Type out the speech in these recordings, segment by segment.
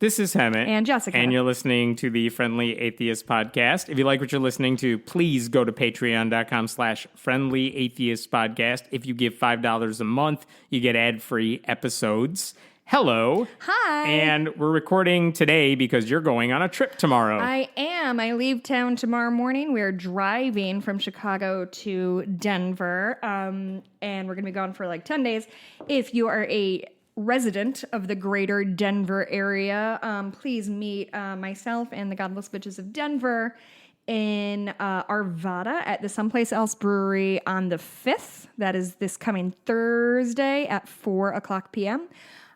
This is Hemet. And Jessica. And you're listening to the Friendly Atheist podcast. If you like what you're listening to, please go to patreon.com/Friendly Atheist podcast. If you give $5 a month, you get ad-free episodes. Hello. Hi. And we're recording today because you're going on a trip tomorrow. I am. I leave town tomorrow morning. We're driving from Chicago to Denver. And we're going to be gone for like 10 days. If you are a resident of the greater Denver area, please meet myself and the Godless Bitches of Denver in Arvada at the Someplace Else Brewery on the 5th. That is this coming Thursday at 4:00 p.m.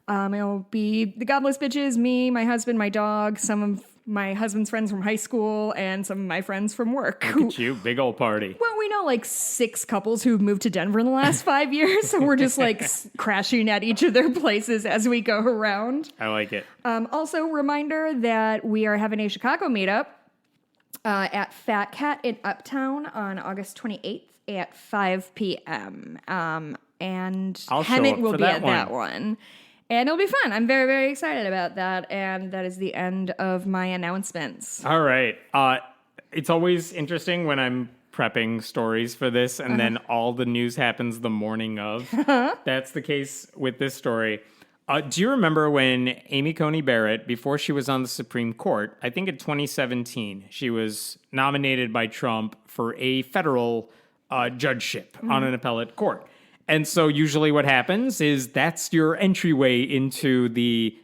It'll be the Godless Bitches, me, my husband, my dog, some of my husband's friends from high school, and some of my friends from work. Look at you, big old party. Well, we know like 6 couples who've moved to Denver in the last 5 years, so we're just like crashing at each of their places as we go around. I like it. Also, reminder that we are having a Chicago meetup at Fat Cat in Uptown on August 28th at 5 p.m. And I'll show Hemet up will for be that at one. that one. And it'll be fun. I'm very, very excited about that. And that is the end of my announcements. All right. It's always interesting when I'm prepping stories for this and then all the news happens the morning of. That's the case with this story. Do you remember when Amy Coney Barrett, before she was on the Supreme Court, I think in 2017, she was nominated by Trump for a federal judgeship on an appellate court. And so usually what happens is that's your entryway into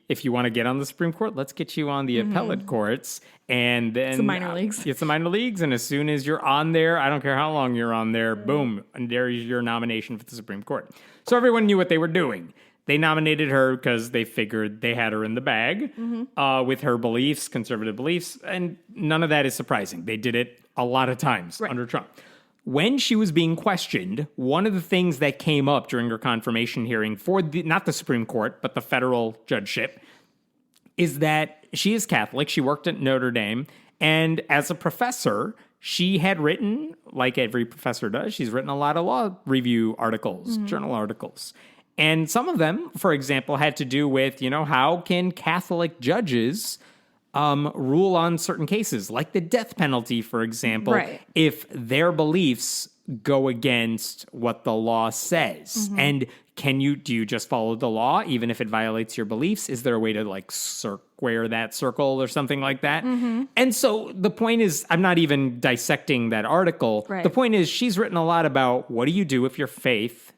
if you want to get on the Supreme Court, let's get you on the appellate courts. And then It's the minor leagues. It's the minor leagues. And as soon as you're on there, I don't care how long you're on there, boom, and there's your nomination for the Supreme Court. So everyone knew what they were doing. They nominated her because they figured they had her in the bag with her beliefs, conservative beliefs. And none of that is surprising. They did it a lot of times under Trump. When she was being questioned, one of the things that came up during her confirmation hearing for not the Supreme Court, but the federal judgeship, is that she is Catholic. She worked at Notre Dame. And as a professor, she had written, like every professor does, she's written a lot of law review articles, journal articles. And some of them, for example, had to do with, how can Catholic judges rule on certain cases, like the death penalty, for example, if their beliefs go against what the law says. And do you just follow the law, even if it violates your beliefs? Is there a way to square that circle or something like that? And so the point is, I'm not even dissecting that article. The point is, she's written a lot about what do you do if your faith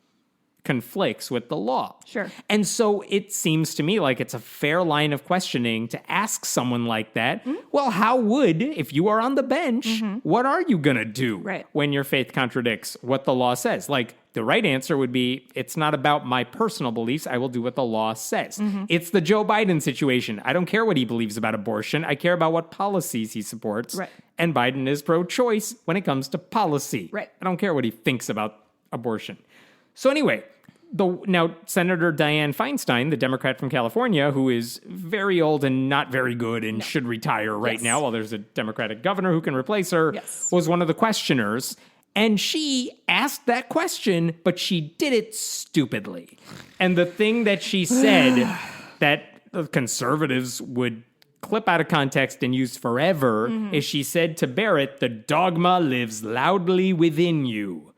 conflicts with the law. Sure. And so it seems to me like it's a fair line of questioning to ask someone like that, well, how would, if you are on the bench, what are you going to do when your faith contradicts what the law says? Like, the right answer would be, it's not about my personal beliefs. I will do what the law says. It's the Joe Biden situation. I don't care what he believes about abortion. I care about what policies he supports. And Biden is pro-choice when it comes to policy. I don't care what he thinks about abortion. So anyway, now Senator Dianne Feinstein, the Democrat from California, who is very old and not very good and should retire right now while there's a Democratic governor who can replace her, was one of the questioners. And she asked that question, but she did it stupidly. And the thing that she said that the conservatives would clip out of context and use forever is she said to Barrett, the dogma lives loudly within you.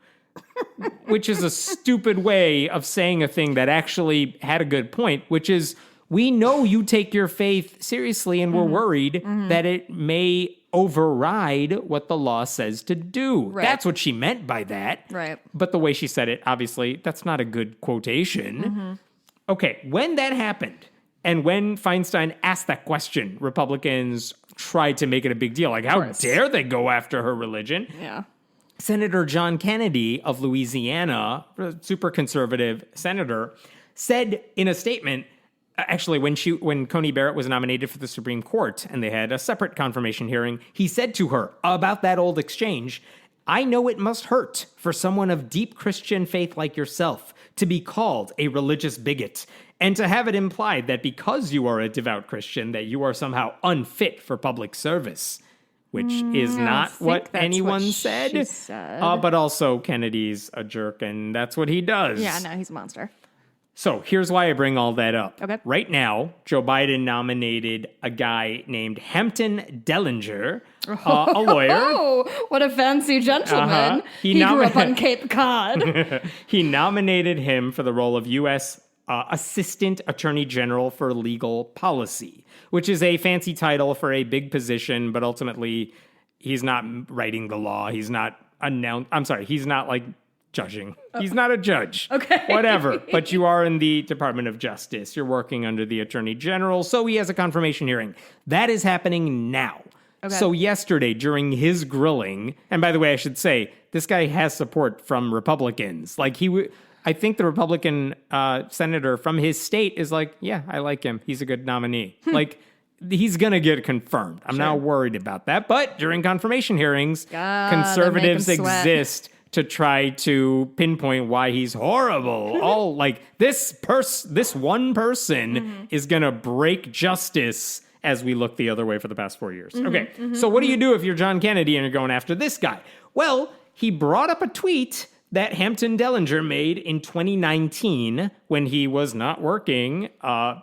Which is a stupid way of saying a thing that actually had a good point, which is, we know you take your faith seriously and we're worried that it may override what the law says to do. That's what she meant by that. But the way she said it, obviously, that's not a good quotation. Okay, when that happened, and when Feinstein asked that question, Republicans tried to make it a big deal. Like, how dare they go after her religion? Senator John Kennedy of Louisiana, a super conservative senator, said in a statement, actually, when Coney Barrett was nominated for the Supreme Court and they had a separate confirmation hearing, he said to her about that old exchange, I know it must hurt for someone of deep Christian faith like yourself to be called a religious bigot and to have it implied that because you are a devout Christian that you are somehow unfit for public service. Which is not what anyone said. But also Kennedy's a jerk, and that's what he does. Yeah, no, he's a monster. So here's why I bring all that up. Okay. Right now, Joe Biden nominated a guy named Hampton Dellinger, a lawyer. Oh, what a fancy gentleman. He grew up on Cape Cod. He nominated him for the role of U.S. Assistant Attorney General for Legal Policy, which is a fancy title for a big position, but ultimately he's not writing the law. He's not he's not like judging. He's not a judge. Okay. Whatever. But you are in the Department of Justice. You're working under the Attorney General. So he has a confirmation hearing. That is happening now. Okay. So yesterday, during his grilling, and by the way, I should say, this guy has support from Republicans. Like I think the Republican senator from his state is like, yeah, I like him. He's a good nominee. Like, he's going to get confirmed. I'm not worried about that. But during confirmation hearings, conservatives exist to try to pinpoint why he's horrible. All like this one person is going to break justice as we look the other way for the past 4 years. So what do you do if you're John Kennedy and you're going after this guy? Well, he brought up a tweet that Hampton Dellinger made in 2019 when he was not working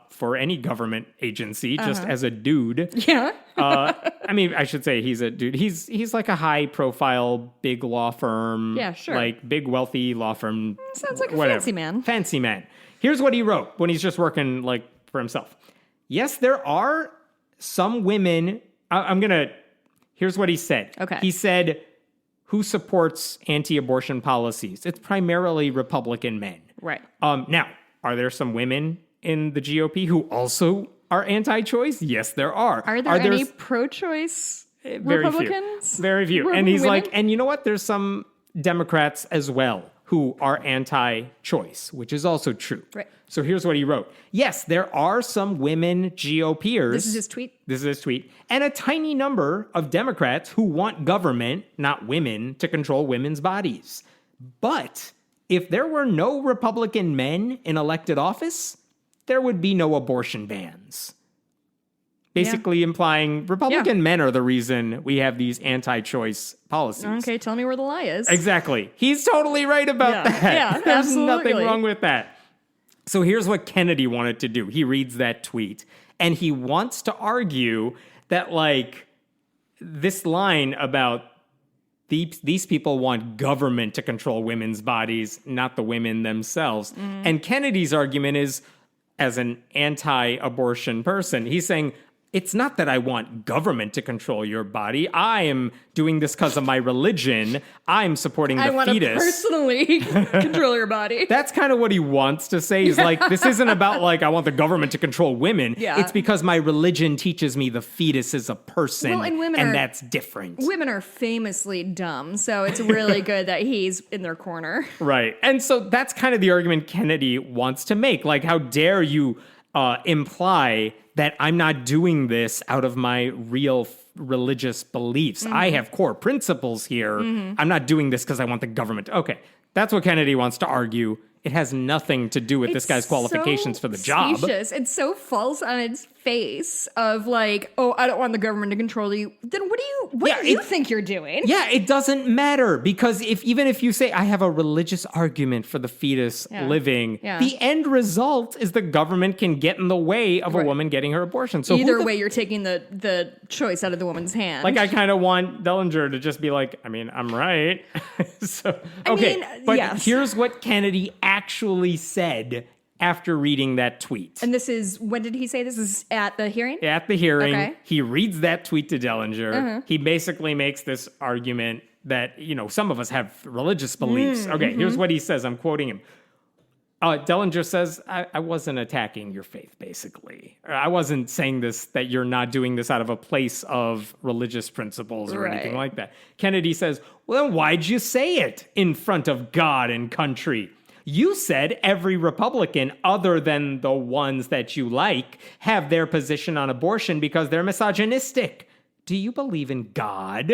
for any government agency, just as a dude. Yeah. I mean, I should say he's a dude. He's like a high-profile, big law firm. Yeah, sure. Like big, wealthy law firm. Sounds like a fancy man. Fancy man. Here's what he wrote when he's just working like for himself. Yes, there are some women. Here's what he said. Okay. He said, who supports anti-abortion policies? It's primarily Republican men. Right. Now, are there some women in the GOP who also are anti-choice? Yes, there are. Are there any pro-choice Republicans? Very few. And he's like, and you know what? There's some Democrats as well who are anti-choice, which is also true. Right. So here's what he wrote. Yes, there are some women GOPers. This is his tweet. And a tiny number of Democrats who want government, not women, to control women's bodies. But if there were no Republican men in elected office, there would be no abortion bans. Basically implying Republican men are the reason we have these anti-choice policies. Okay, tell me where the lie is. Exactly. He's totally right about that. Yeah, There's absolutely. nothing wrong with that. So here's what Kennedy wanted to do. He reads that tweet, and he wants to argue that, like, this line about these people want government to control women's bodies, not the women themselves. And Kennedy's argument is, as an anti-abortion person, he's saying, it's not that I want government to control your body. I am doing this because of my religion. I'm supporting the fetus. I want to personally control your body. That's kind of what he wants to say. He's like, this isn't about like, I want the government to control women. Yeah. It's because my religion teaches me the fetus is a person. Well, and that's different. Women are famously dumb. So it's really good that he's in their corner. Right. And so that's kind of the argument Kennedy wants to make. Like, how dare you imply that I'm not doing this out of my real religious beliefs. I have core principles here. I'm not doing this because I want the government. Okay, that's what Kennedy wants to argue. It has nothing to do with this guy's qualifications for the job. It's so false on its face of like, oh, I don't want the government to control you. Then what do you think you're doing? Yeah, it doesn't matter because even if you say I have a religious argument for the fetus living, the end result is the government can get in the way of a woman getting her abortion. So either way, you're taking the choice out of the woman's hand. Like, I kind of want Dellinger to just be like, I mean, I'm right. Here's what Kennedy actually said after reading that tweet. And this is, when did he say this? Is at the hearing? At the hearing. Okay. He reads that tweet to Dellinger. He basically makes this argument that, some of us have religious beliefs. Here's what he says. I'm quoting him. Dellinger says, I wasn't attacking your faith, basically. I wasn't saying this, that you're not doing this out of a place of religious principles or anything like that. Kennedy says, well, then why'd you say it in front of God and country? You said every Republican, other than the ones that you like, have their position on abortion because they're misogynistic. Do you believe in God?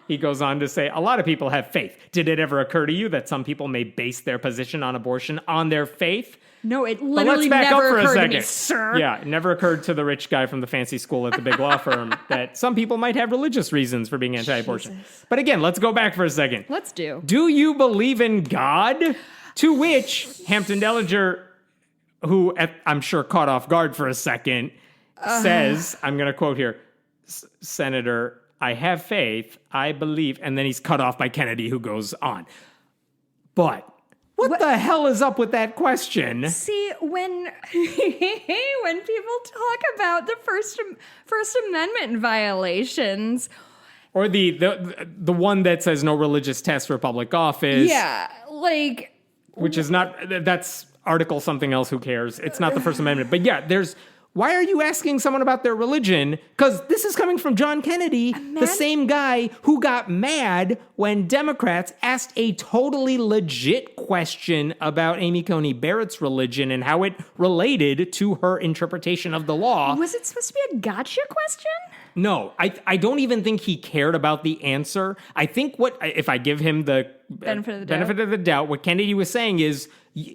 He goes on to say, a lot of people have faith. Did it ever occur to you that some people may base their position on abortion on their faith? No, it literally never occurred to me, sir. Yeah, it never occurred to the rich guy from the fancy school at the big law firm that some people might have religious reasons for being anti-abortion. Jesus. But again, let's go back for a second. Let's do. Do you believe in God? To which Hampton Dellinger, who I'm sure caught off guard for a second, says, I'm going to quote here, Senator, I have faith, I believe, and then he's cut off by Kennedy, who goes on. But what the hell is up with that question? See, when people talk about the First Amendment violations, or the one that says no religious test for public office. Yeah, like, which is not, that's article something else, who cares? It's not the First Amendment. But yeah, why are you asking someone about their religion? Because this is coming from John Kennedy, the same guy who got mad when Democrats asked a totally legit question about Amy Coney Barrett's religion and how it related to her interpretation of the law. Was it supposed to be a gotcha question? No, I don't even think he cared about the answer. I think if I give him the benefit of the doubt, what Kennedy was saying is,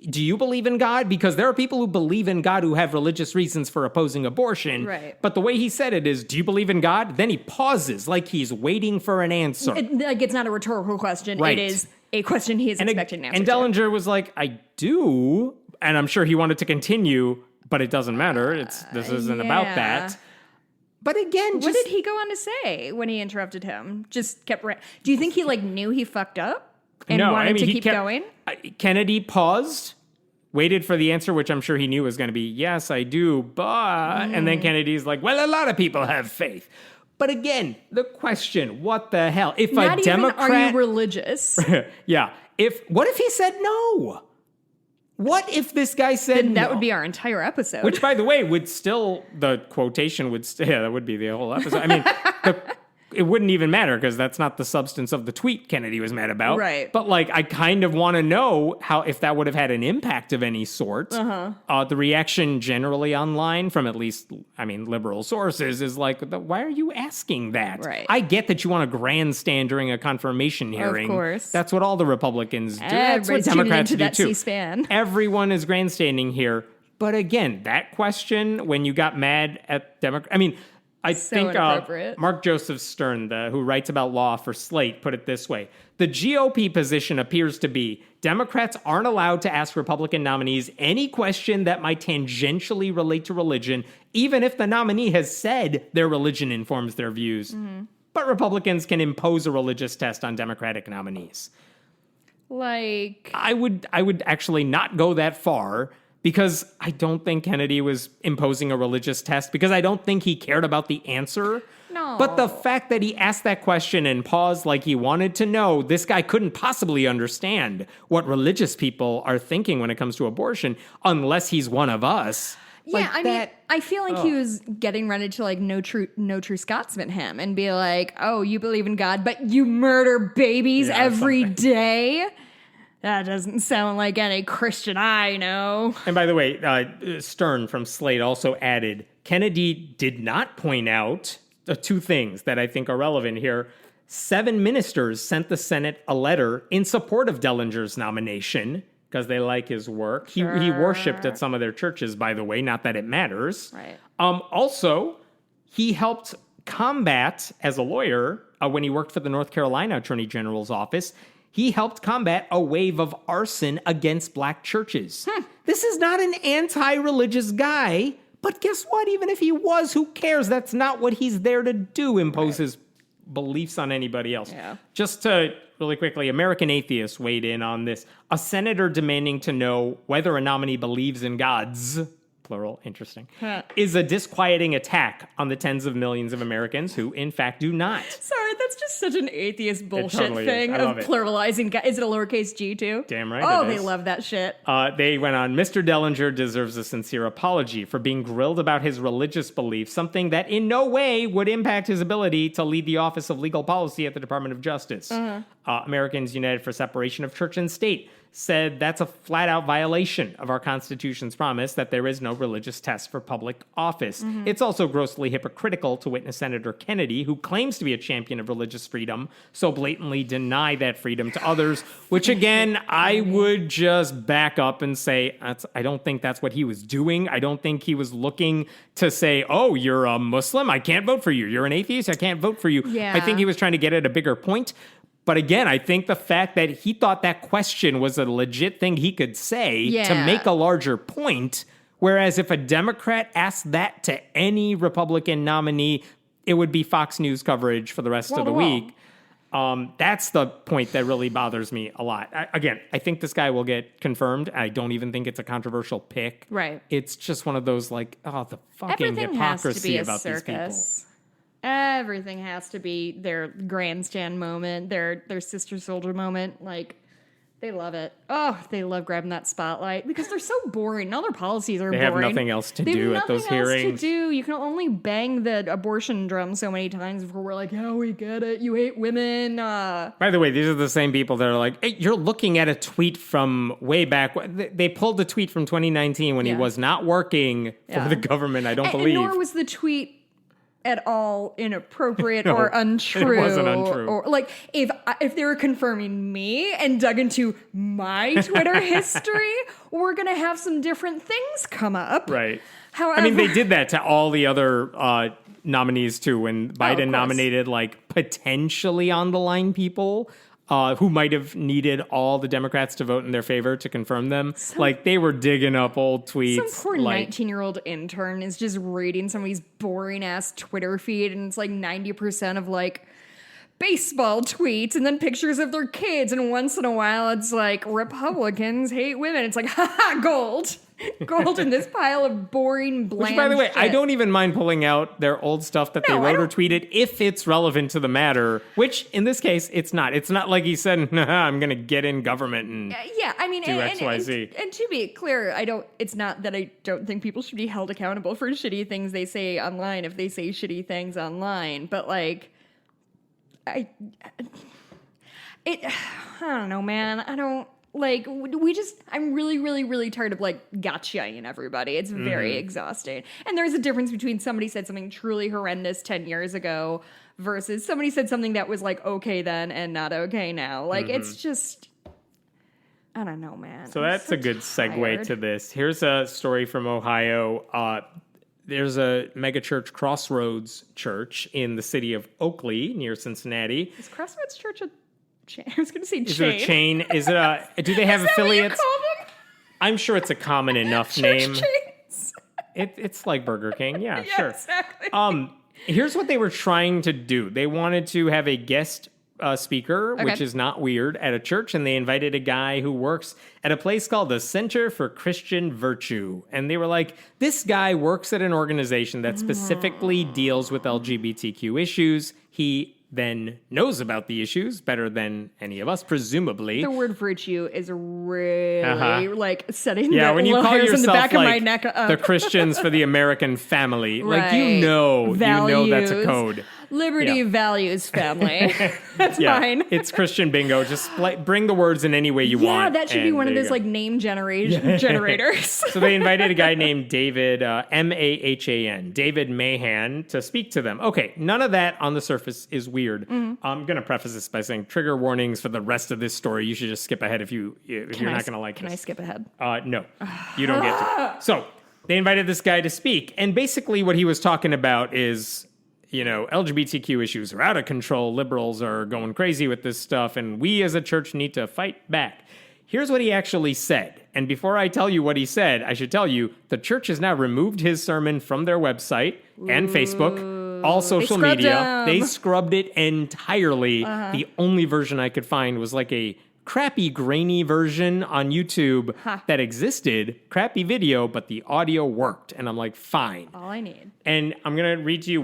do you believe in God? Because there are people who believe in God who have religious reasons for opposing abortion. Right. But the way he said it is, do you believe in God? Then he pauses like he's waiting for an answer. It's not a rhetorical question. Right. It is a question he is expecting an answer And Dellinger was like, I do. And I'm sure he wanted to continue, but it doesn't matter. This isn't about that. But again, what did he go on to say when he interrupted him? Just kept. Do you think he knew he fucked up and wanted to keep going? Kennedy paused, waited for the answer, which I'm sure he knew was going to be yes, I do, but and then Kennedy's like, well, a lot of people have faith. But again, the question: what the hell? If Not a Democrat, even are you religious? Yeah. What if he said no? What if this guy said then that would be our entire episode. Which, by the way, the quotation would that would be the whole episode. I mean, it wouldn't even matter because that's not the substance of the tweet Kennedy was mad about. Right. But I kind of want to know if that would have had an impact of any sort. The reaction generally online from at least, liberal sources is why are you asking that? Right. I get that you want to grandstand during a confirmation hearing. Of course. That's what all the Republicans do. Everybody's that's what Democrats tuning do into too. that C-SPAN. Everyone is grandstanding here. But again, that question, when you got mad at I think Mark Joseph Stern, who writes about law for Slate, put it this way. The GOP position appears to be Democrats aren't allowed to ask Republican nominees any question that might tangentially relate to religion, even if the nominee has said their religion informs their views. Mm-hmm. But Republicans can impose a religious test on Democratic nominees. I would actually not go that far, because I don't think Kennedy was imposing a religious test, because I don't think he cared about the answer. No. But the fact that he asked that question and paused like he wanted to know, this guy couldn't possibly understand what religious people are thinking when it comes to abortion, unless he's one of us. Yeah, I feel like he was getting ready to no true Scotsman him and be like, oh, you believe in God, but you murder babies every day? That doesn't sound like any Christian I know. And by the way, Stern from Slate also added, Kennedy did not point out two things that I think are relevant here. 7 ministers sent the Senate a letter in support of Dellinger's nomination because they like his work. Sure. He worshipped at some of their churches, by the way, not that it matters. Right. Also, he helped combat, as a lawyer, when he worked for the North Carolina Attorney General's office, he helped combat a wave of arson against black churches. This is not an anti-religious guy, but guess what? Even if he was, who cares? That's not what he's there to do, impose his beliefs on anybody else. Yeah. Just to, really quickly, American Atheist weighed in on this. A senator demanding to know whether a nominee believes in gods, plural, interesting, is a disquieting attack on the tens of millions of Americans who, in fact, do not. Sorry, that's just such an atheist bullshit thing of pluralizing. Is it a lowercase g, too? Damn right. Oh, they love that shit. They went on, Mr. Dellinger deserves a sincere apology for being grilled about his religious beliefs, something that in no way would impact his ability to lead the Office of Legal Policy at the Department of Justice. Americans United for Separation of Church and State said that's a flat-out violation of our Constitution's promise that there is no religious test for public office. It's also grossly hypocritical to witness Senator Kennedy, who claims to be a champion of religious freedom, so blatantly deny that freedom to others, which again, I would just back up and say, I don't think that's what he was doing. I don't think he was looking to say, oh, you're a Muslim, I can't vote for you. You're an atheist, I can't vote for you. Yeah. I think he was trying to get at a bigger point. But again, I think the fact that he thought that question was a legit thing he could say to make a larger point, whereas if a Democrat asked that to any Republican nominee, it would be Fox News coverage for the rest of the week. That's the point that really bothers me a lot. I think this guy will get confirmed. I don't even think it's a controversial pick. Right. It's just one of those like, the fucking Everything hypocrisy has to be a about circus. these people. Everything has to be their grandstand moment, their sister soldier moment. Like, they love it. Oh, they love grabbing that spotlight because they're so boring. All their policies are boring. They have nothing else to do at those hearings. You can only bang the abortion drum so many times before we're like, yeah, we get it. You hate women. By the way, these are the same people that are like, hey, you're looking at a tweet from way back. They pulled the tweet from 2019 when he was not working for the government, I don't believe. And nor was the tweet at all inappropriate or untrue. It wasn't untrue. Or like if they were confirming me and dug into my Twitter history, we're gonna have some different things come up. Right. However, I mean, they did that to all the other nominees too. When Biden nominated like potentially on the line people who might have needed all the Democrats to vote in their favor to confirm them. Like, they were digging up old tweets. Some poor 19-year-old intern is just reading somebody's boring-ass Twitter feed, and it's like 90% of, like, baseball tweets and then pictures of their kids, and once in a while it's like, Republicans hate women. It's like, haha, gold. Gold in this pile of boring, bland Which, by the way, shit. I don't even mind pulling out their old stuff that they wrote or tweeted if it's relevant to the matter, which, in this case, it's not. It's not like he said, I'm going to get in government and do X, Y, Z. And to be clear, it's not that I don't think people should be held accountable for shitty things they say online if they say shitty things online. But, like, I don't know, man. I don't... Like, I'm really, really, really tired of, like, gotchaing everybody. It's very exhausting. And there's a difference between somebody said something truly horrendous 10 years ago versus somebody said something that was, like, okay then and not okay now. Like, it's just... I don't know, man. So that's a good segue to this. Here's a story from Ohio. There's a megachurch, Crossroads Church, in the city of Oakley near Cincinnati. Is Crossroads Church a chain? I was going to say chain. Is it a chain? Is it a... Do they have Is that affiliates? what you call them? I'm sure it's a common enough Church name. chains. It's like Burger King. Yeah, Yeah, sure. exactly. Here's what they were trying to do. They wanted to have a guest speaker, which is not weird, at a church, and they invited a guy who works at a place called the Center for Christian Virtue. And they were like, this guy works at an organization that specifically deals with LGBTQ issues. He then knows about the issues better than any of us, presumably. The word virtue is really like setting when you little call hairs yourself in the back like of my neck up. the Christians for the American family, like Values. you know that's a code. Liberty, values, family. That's mine. It's Christian bingo. Just bring the words in any way you want. Yeah, that should be one of those like name generators. So they invited a guy named David, M-A-H-A-N, David Mahan, to speak to them. Okay, none of that on the surface is weird. I'm going to preface this by saying trigger warnings for the rest of this story. You should just skip ahead if you're not going to like this. Can I skip ahead? No, you don't get to. So they invited this guy to speak. And basically what he was talking about is... LGBTQ issues are out of control. Liberals are going crazy with this stuff, and we as a church need to fight back. Here's what he actually said. And before I tell you what he said, I should tell you the church has now removed his sermon from their website and Facebook, all social media. They scrubbed it entirely. The only version I could find was like a crappy, grainy version on YouTube that existed. Crappy video, but the audio worked. And I'm like, fine. All I need. And I'm going to read to you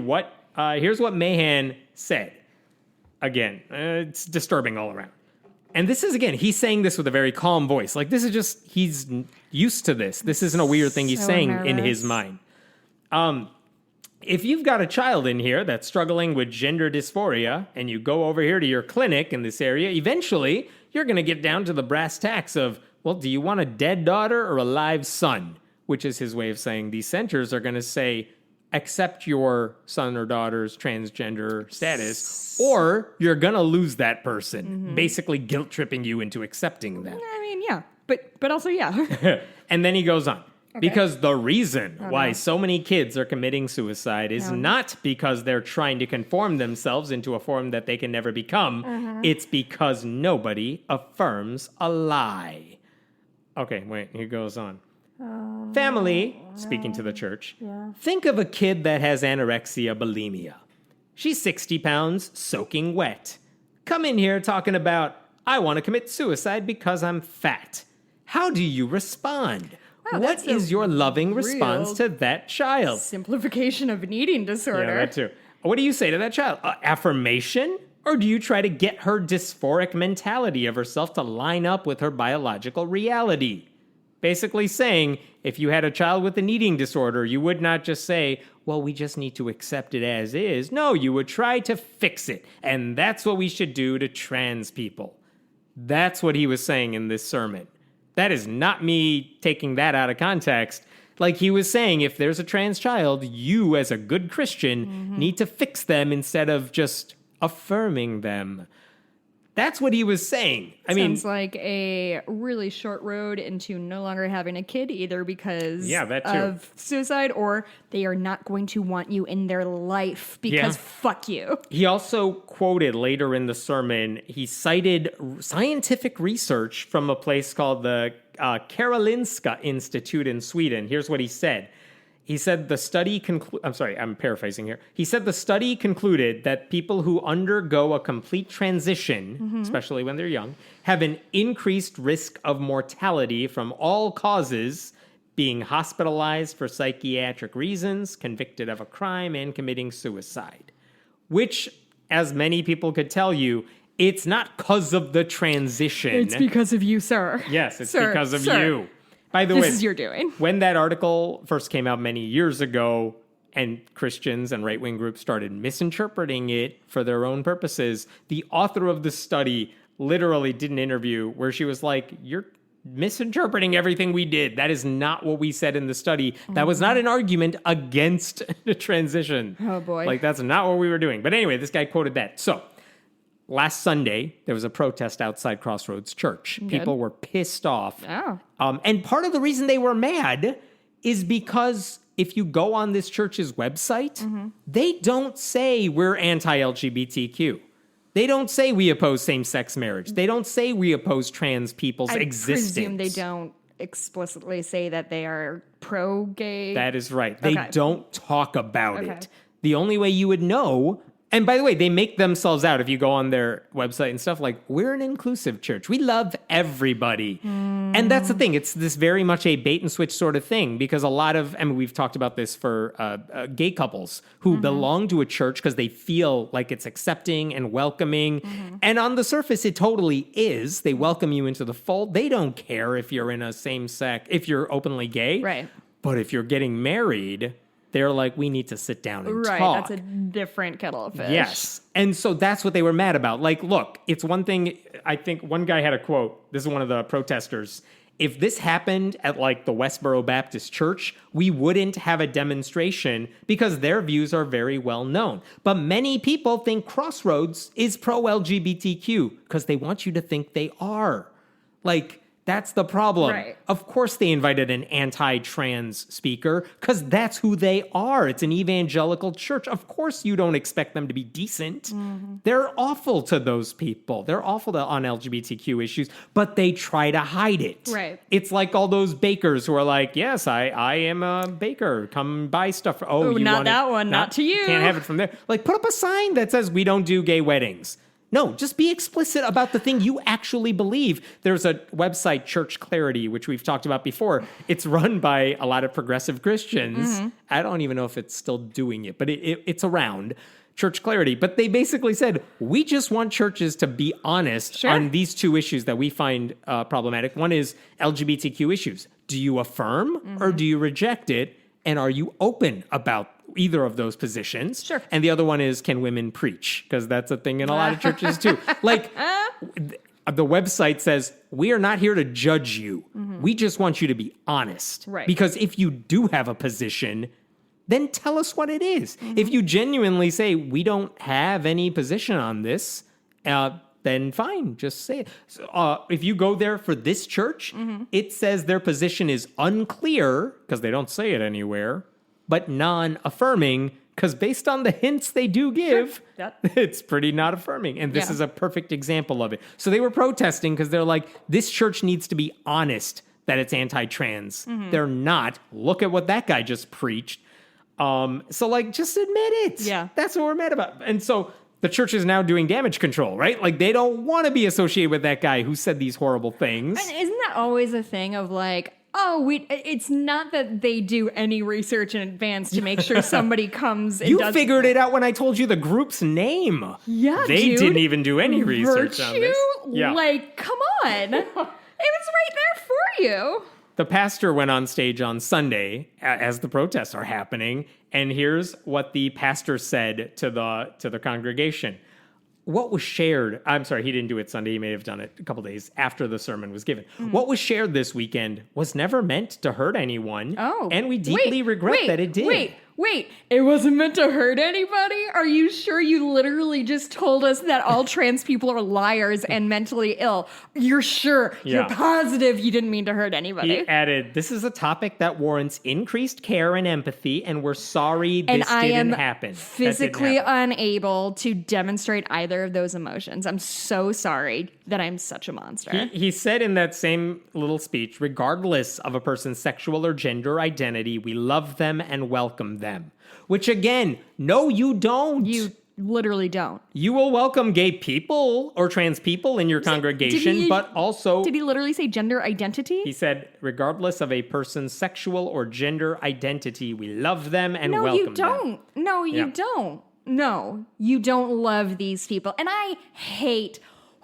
here's what Mahan said. Again, it's disturbing all around. And this is, again, he's saying this with a very calm voice. Like, this is just, he's used to this. This isn't a weird thing he's saying in his mind. If you've got a child in here that's struggling with gender dysphoria and you go over here to your clinic in this area, eventually you're going to get down to the brass tacks of, well, do you want a dead daughter or a live son? Which is his way of saying these centers are going to say, accept your son or daughter's transgender status, or you're going to lose that person, basically guilt-tripping you into accepting that. I mean, yeah, but also, yeah. And then he goes on. Okay. Because the reason why so many kids are committing suicide is not because they're trying to conform themselves into a form that they can never become. It's because nobody affirms a lie. Okay, wait, he goes on. Family, speaking to the church, think of a kid that has anorexia bulimia. She's 60 pounds, soaking wet. Come in here talking about, I want to commit suicide because I'm fat. How do you respond? What is your loving response to that child? Simplification of an eating disorder. Yeah, that too. What do you say to that child? Affirmation? Or do you try to get her dysphoric mentality of herself to line up with her biological reality? Basically saying, if you had a child with an eating disorder, you would not just say, well, we just need to accept it as is. No, you would try to fix it. And that's what we should do to trans people. That's what he was saying in this sermon. That is not me taking that out of context. Like he was saying, if there's a trans child, you as a good Christian need to fix them instead of just affirming them. That's what he was saying. Sounds like a really short road into no longer having a kid, either because of suicide, or they are not going to want you in their life because fuck you. He also quoted later in the sermon, he cited scientific research from a place called the Karolinska Institute in Sweden. Here's what he said. He said the study I'm paraphrasing here. He said the study concluded that people who undergo a complete transition, especially when they're young, have an increased risk of mortality from all causes, being hospitalized for psychiatric reasons, convicted of a crime, and committing suicide. Which, as many people could tell you, it's not because of the transition. It's because of you, sir. Yes, it's because of you. By the way, this is your doing. When that article first came out many years ago, and Christians and right-wing groups started misinterpreting it for their own purposes, the author of the study literally did an interview where she was like, you're misinterpreting everything we did. That is not what we said in the study. That was not an argument against the transition. Oh, boy. Like, that's not what we were doing. But anyway, this guy quoted that. So, last Sunday, there was a protest outside Crossroads Church. Good. People were pissed off. Oh. And part of the reason they were mad is because if you go on this church's website, they don't say we're anti-LGBTQ. They don't say we oppose same-sex marriage. They don't say we oppose trans people's existence. I presume they don't explicitly say that they are pro-gay. That is right. They don't talk about it. The only way you would know... And by the way, they make themselves out, if you go on their website and stuff, like, we're an inclusive church. We love everybody. And that's the thing. It's this very much a bait and switch sort of thing, because a lot of, we've talked about this for gay couples who belong to a church because they feel like it's accepting and welcoming. And on the surface, it totally is. They welcome you into the fold. They don't care if you're in a same-sex, if you're openly gay. Right. But if you're getting married... They're like, we need to sit down and talk. Right, that's a different kettle of fish. Yes. And so that's what they were mad about. Like, look, it's one thing, I think one guy had a quote. This is one of the protesters. If this happened at like the Westboro Baptist Church, we wouldn't have a demonstration because their views are very well known. But many people think Crossroads is pro-LGBTQ because they want you to think they are. Like... That's the problem. Right. Of course they invited an anti-trans speaker because that's who they are. It's an evangelical church. Of course you don't expect them to be decent. They're awful to those people. They're awful on LGBTQ issues, but they try to hide it. Right. It's like all those bakers who are like, yes, I am a baker. Come buy stuff. Oh, you not that one. Not to you. Can't have it from there. Like, put up a sign that says we don't do gay weddings. No, just be explicit about the thing you actually believe. There's a website, Church Clarity, which we've talked about before. It's run by a lot of progressive Christians. I don't even know if it's still doing it, but it's around. Church Clarity. But they basically said, we just want churches to be honest on these two issues that we find problematic. One is LGBTQ issues. Do you affirm or do you reject it? And are you open about either of those positions? Sure. And the other one is, can women preach? Because that's a thing in a lot of churches too. Like, The website says, we are not here to judge you. We just want you to be honest. Right. Because if you do have a position, then tell us what it is. If you genuinely say, we don't have any position on this, then fine, just say it. So, if you go there for this church, it says their position is unclear, because they don't say it anywhere, but non-affirming, because based on the hints they do give, it's pretty not affirming. And this is a perfect example of it. So they were protesting because they're like, this church needs to be honest that it's anti-trans. They're not. Look at what that guy just preached. So like, just admit it. Yeah. That's what we're mad about. And so the church is now doing damage control, right? Like they don't want to be associated with that guy who said these horrible things. And isn't that always a thing of like, it's not that they do any research in advance to make sure somebody comes and You figured it out when I told you the group's name. Yeah, They dude. didn't even do any research on this. Yeah. Like, come on. It was right there for you. The pastor went on stage on Sunday as the protests are happening, and here's what the pastor said to the congregation. What was shared, I'm sorry, he didn't do it Sunday, he may have done it a couple days after the sermon was given. What was shared this weekend was never meant to hurt anyone, and we deeply regret that it did. Wait, it wasn't meant to hurt anybody? Are you sure you literally just told us that all trans people are liars and mentally ill? You're sure? Yeah. You're positive you didn't mean to hurt anybody? He added, this is a topic that warrants increased care and empathy, and we're sorry this didn't happen. Physically unable to demonstrate either of those emotions. I'm so sorry that I'm such a monster. He said in that same little speech, regardless of a person's sexual or gender identity, we love them and welcome them. Which again, no, you don't. You literally don't. You will welcome gay people or trans people in your congregation, but also... Did he literally say gender identity? He said, regardless of a person's sexual or gender identity, we love them and welcome them. No, you don't. No, you don't love these people. And I hate...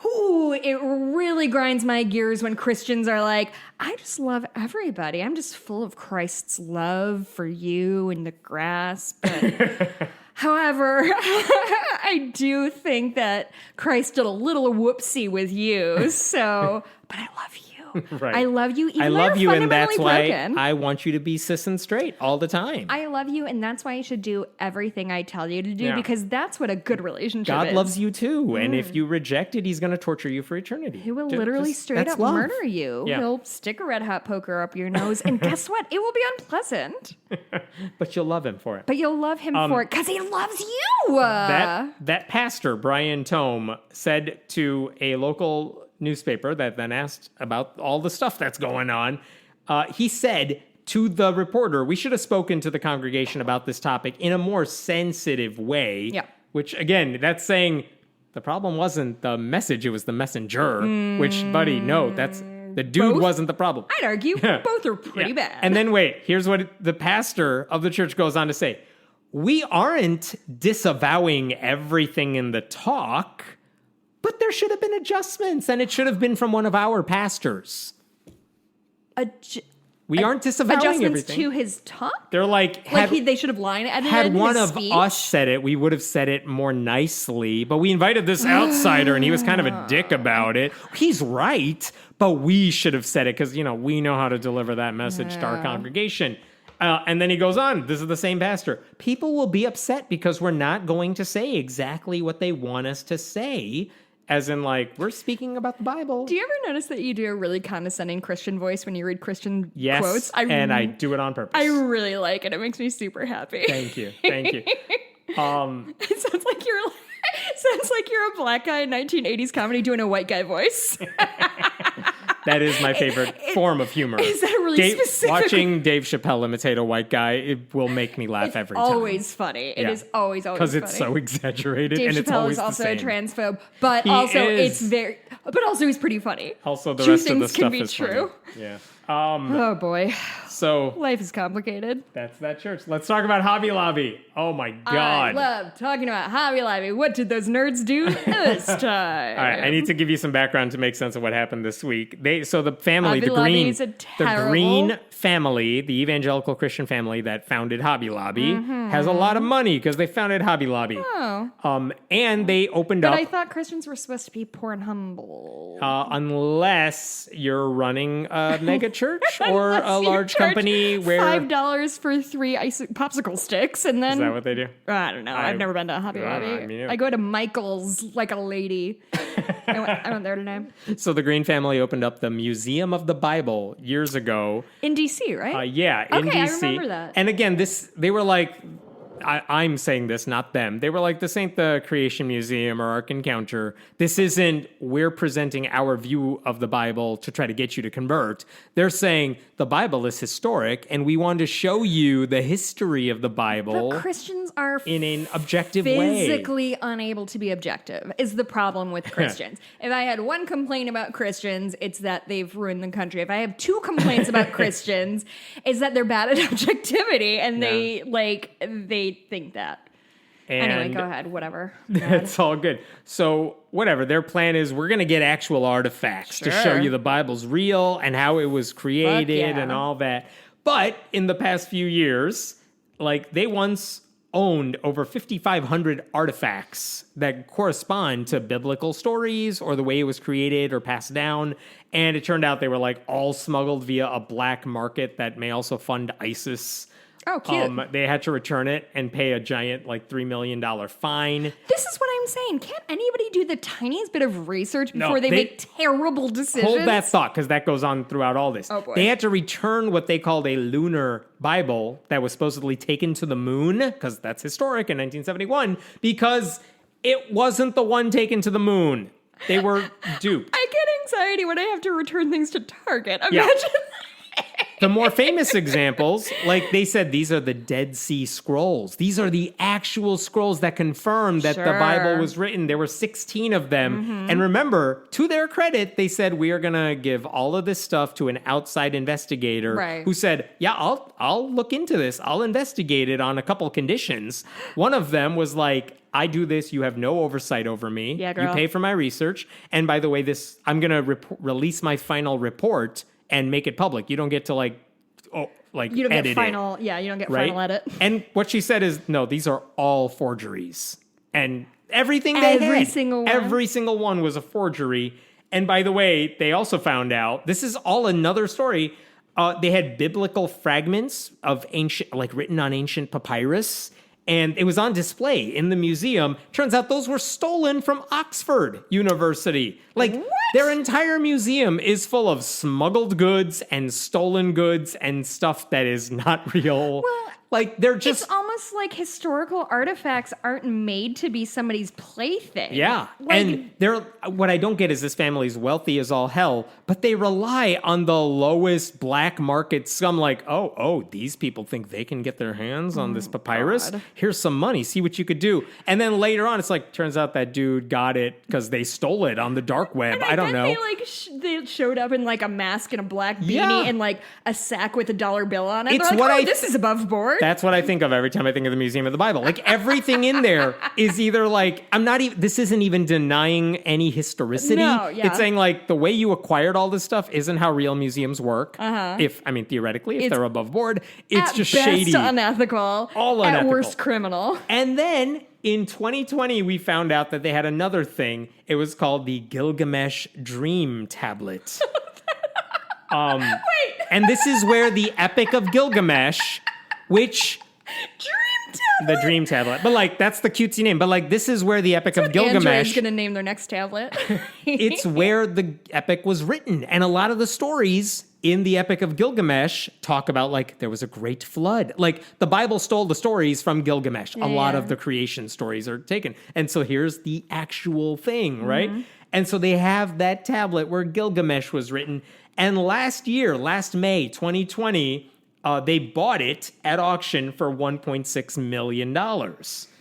it really grinds my gears when Christians are like, I just love everybody. I'm just full of Christ's love for you and the grass. But however, I do think that Christ did a little whoopsie with you. So, but I love you. Right. I love you. Even I love you, and that's why broken. I want you to be cis and straight all the time. I love you, and that's why you should do everything I tell you to do, because that's what a good relationship is. God loves you too, and if you reject it, he's going to torture you for eternity. He will literally straight up murder you. Yeah. He'll stick a red hot poker up your nose, and guess what? It will be unpleasant. But you'll love him for it. But you'll love him for it because he loves you. That pastor, Brian Tome, said to a local newspaper that then asked about all the stuff that's going on. He said to the reporter, we should have spoken to the congregation about this topic in a more sensitive way. Yeah. Which, again, that's saying the problem wasn't the message, it was the messenger. Which, buddy, no, that's... The dude wasn't the problem. I'd argue both are pretty bad. And then wait, here's what the pastor of the church goes on to say. We aren't disavowing everything in the talk, but there should have been adjustments, and it should have been from one of our pastors. We aren't disavowing adjustments everything. To his talk? They're like... they should have line edited Had one his of speech? us said it, we would have said it more nicely, but we invited this outsider, and he was kind of a dick about it. He's right, but we should have said it, because, we know how to deliver that message to our congregation. And then he goes on, this is the same pastor. People will be upset because we're not going to say exactly what they want us to say. As in, we're speaking about the Bible. Do you ever notice that you do a really condescending Christian voice when you read Christian quotes? Yes, and I do it on purpose. I really like it. It makes me super happy. Thank you. It sounds like you're a black guy in 1980s comedy doing a white guy voice. That is my favorite form of humor. Is that really specific? Watching Dave Chappelle imitate a white guy, it will make me laugh every time. It's always funny. It is always funny. Because it's so exaggerated, Dave and it's Chappelle always is also the a same. transphobe, but also he's pretty funny. Also, the Two rest of the things can stuff be is true. funny. Yeah. Oh boy. So Life is complicated. that's that church. Let's talk about Hobby Lobby. Oh my God. I love talking about Hobby Lobby. What did those nerds do this time? All right, I need to give you some background to make sense of what happened this week. So the family, Hobby Lobby is the Green family, the evangelical Christian family that founded Hobby Lobby, has a lot of money because they founded Hobby Lobby. Oh. And they opened But up. I thought Christians were supposed to be poor and humble. Unless you're running a mega church or a Unless you large charge company where $5 for 3 popsicle sticks, and then is that what they do? I don't know. I've never been to a Hobby Lobby. I go to Michael's like a lady. I went there today. So the Green family opened up the Museum of the Bible years ago In DC, right? Yeah, in Okay, I DC. remember that. And again, they were like, I'm saying this, not them. They were like, this ain't the Creation Museum or Ark Encounter. This isn't, we're presenting our view of the Bible to try to get you to convert. They're saying the Bible is historic, and we want to show you the history of the Bible. But Christians are in an objective way. Physically unable to be objective is the problem with Christians. If I had one complaint about Christians, it's that they've ruined the country. If I have 2 complaints about Christians, it's that they're bad at objectivity, and they think that. And anyway, go ahead. Whatever. That's all good. So, whatever. Their plan is we're going to get actual artifacts to show you the Bible's real and how it was created and all that. But in the past few years, like they once owned over 5,500 artifacts that correspond to biblical stories or the way it was created or passed down. And it turned out they were like all smuggled via a black market that may also fund ISIS. Oh, cute. They had to return it and pay a giant, like, $3 million fine. This is what I'm saying. Can't anybody do the tiniest bit of research before they make terrible decisions? Hold that thought, because that goes on throughout all this. Oh, boy. They had to return what they called a lunar Bible that was supposedly taken to the moon, because that's historic in 1971, because it wasn't the one taken to the moon. They were duped. I get anxiety when I have to return things to Target. Imagine The more famous examples, like they said, these are the Dead Sea Scrolls. These are the actual scrolls that confirm that the Bible was written. There were 16 of them. And remember, to their credit, they said, we are going to give all of this stuff to an outside investigator who said, yeah, I'll look into this. I'll investigate it on a couple conditions. One of them was like, I do this. You have no oversight over me. Yeah, girl. You pay for my research. And by the way, I'm going to release my final report and make it public. You don't get to you don't get edit final. it, Yeah, you don't get right? final edit. And what she said is, no, these are all forgeries, and everything Every single one. every single one was a forgery. And by the way, they also found out this is all another story. They had biblical fragments of ancient, written on ancient papyrus. And it was on display in the museum. Turns out those were stolen from Oxford University. What? Their entire museum is full of smuggled goods and stolen goods and stuff that is not real. Well, they're just... It's almost like historical artifacts aren't made to be somebody's plaything. Yeah. And what I don't get is this family's wealthy as all hell, but they rely on the lowest black market scum these people think they can get their hands on this papyrus. God. Here's some money. See what you could do. And then later on, it's turns out that dude got it because they stole it on the dark web. And I don't know. They showed up in a mask and a black beanie and a sack with a dollar bill on it. It's They're this is above board. That's what I think of every time I think of the Museum of the Bible. Everything in there is either this isn't even denying any historicity. No, yeah. It's saying the way you acquired all this stuff isn't how real museums work. Theoretically, if they're above board, it's just best shady. Unethical. All unethical. At worst, criminal. And then in 2020, we found out that they had another thing. It was called the Gilgamesh Dream Tablet. Wait. And this is where the Epic of Gilgamesh, which... The Dream Tablet. But that's the cutesy name. But this is where the Epic of Gilgamesh... Android's going to name their next tablet. It's where the Epic was written. And a lot of the stories in the Epic of Gilgamesh talk about there was a great flood. The Bible stole the stories from Gilgamesh. A lot of the creation stories are taken. And so here's the actual thing, right? And so they have that tablet where Gilgamesh was written. And last May 2020... they bought it at auction for $1.6 million.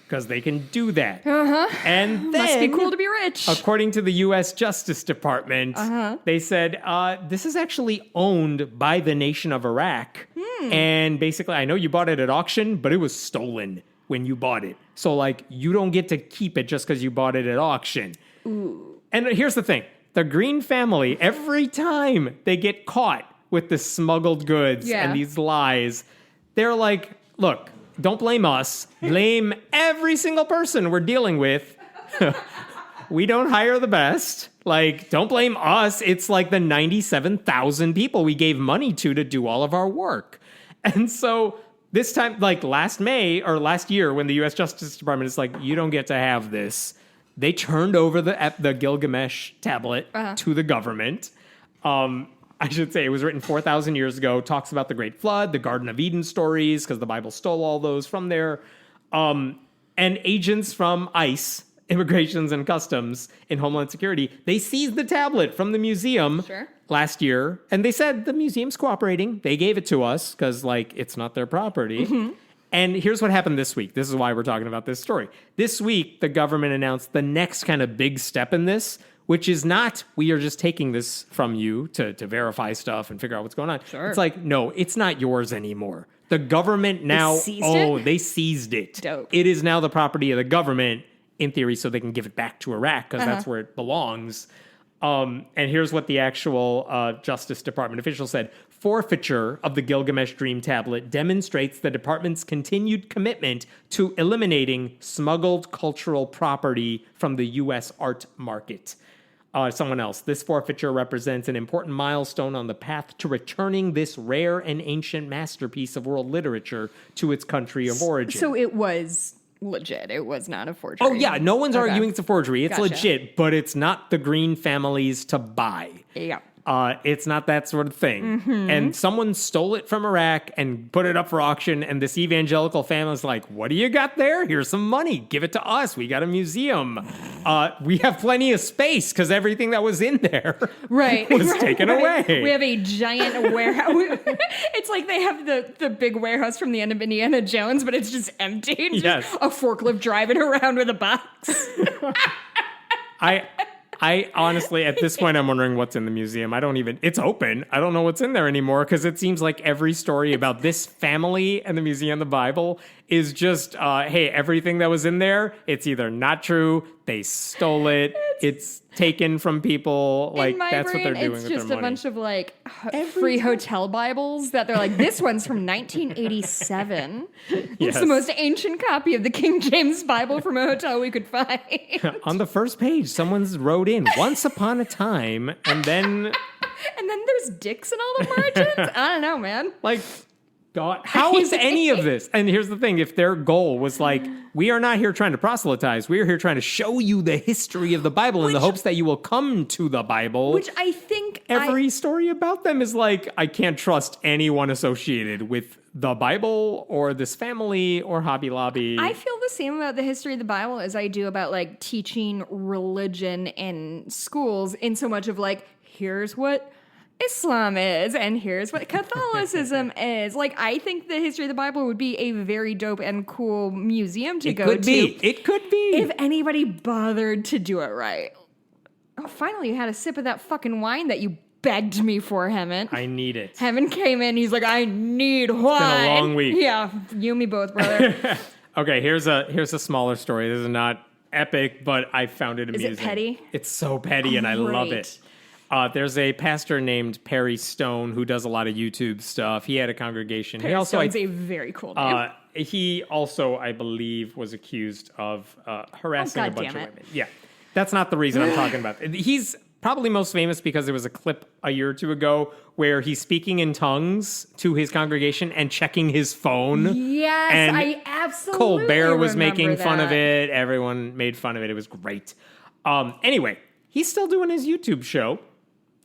because they can do that. And then, must be cool to be rich. According to the U.S. Justice Department, they said this is actually owned by the nation of Iraq. And basically, I know you bought it at auction, but it was stolen when you bought it. So, like, you don't get to keep it just because you bought it at auction. Ooh. And here's the thing. The Green family, every time they get caught with the smuggled goods and these lies, they're like, look, don't blame us. Blame every single person we're dealing with. We don't hire the best. Like, don't blame us. It's like the 97,000 people we gave money to do all of our work. And so this time, like last year, when the U.S. Justice Department is like, you don't get to have this, they turned over the Gilgamesh tablet to the government. I should say it was written 4,000 years ago, talks about the Great Flood, the Garden of Eden stories, because the Bible stole all those from there. And agents from ICE, Immigrations and Customs in Homeland Security, they seized the tablet from the museum last year, and they said the museum's cooperating. They gave it to us because, like, it's not their property. And here's what happened this week. This is why we're talking about this story. This week, the government announced the next kind of big step in this, which is not, we are just taking this from you to verify stuff and figure out what's going on. It's like, no, it's not yours anymore. The government now, they seized it. Dope. It is now the property of the government, in theory, so they can give it back to Iraq, because that's where it belongs. And here's what the actual Justice Department official said. Forfeiture of the Gilgamesh Dream Tablet demonstrates the department's continued commitment to eliminating smuggled cultural property from the U.S. art market. Someone else. This forfeiture represents an important milestone on the path to returning this rare and ancient masterpiece of world literature to its country of origin. So it was legit. It was not a forgery. Oh, yeah. No one's arguing it's a forgery. It's legit, but it's not the Green family's to buy. Yeah. It's not that sort of thing. And someone stole it from Iraq and put it up for auction, and this evangelical family's like, what do you got there? Here's some money. Give it to us. We got a museum. We have plenty of space because everything that was in there was taken away. We have a giant warehouse. It's like they have the big warehouse from the end of Indiana Jones, but it's just empty. Just a forklift driving around with a box. I honestly, at this point, I'm wondering what's in the museum. It's open. I don't know what's in there anymore, because it seems like every story about this family and the Museum of the Bible is just, hey, everything that was in there, it's either not true, they stole it, it's taken from people. Like, that's what they're doing with their money. It's just a bunch of, like, free hotel Bibles that they're like, this one's from 1987. It's the most ancient copy of the King James Bible from a hotel we could find. On the first page, someone's wrote in, once upon a time, and then... And then there's dicks in all the margins? I don't know, man. Like... God, how is any of this? And here's the thing. If their goal was like, we are not here trying to proselytize. We are here trying to show you the history of the Bible in the hopes that you will come to the Bible. Which I think... Every story about them is like, I can't trust anyone associated with the Bible or this family or Hobby Lobby. I feel the same about the history of the Bible as I do about, like, teaching religion in schools, in so much of, like, here's what Islam is, and here's what Catholicism is. Like, I think the history of the Bible would be a very dope and cool museum to go to. It could be. If anybody bothered to do it right. Oh, finally, you had a sip of that fucking wine that you begged me for, Hemant. I need it. Hemant came in, he's like, I need wine. It's been a long week. Yeah, you and me both, brother. Okay, here's a smaller story. This is not epic, but I found it amusing. Is it petty? It's so petty, and I love it. There's a pastor named Perry Stone who does a lot of YouTube stuff. He had a congregation. Perry Stone's a very cool name. He also, I believe, was accused of harassing a bunch of women. Yeah, that's not the reason I'm talking about. He's probably most famous because there was a clip a year or two ago where he's speaking in tongues to his congregation and checking his phone. Yes, and I absolutely Colbert was remember making fun that. of it. Everyone made fun of it. It was great. Anyway, he's still doing his YouTube show.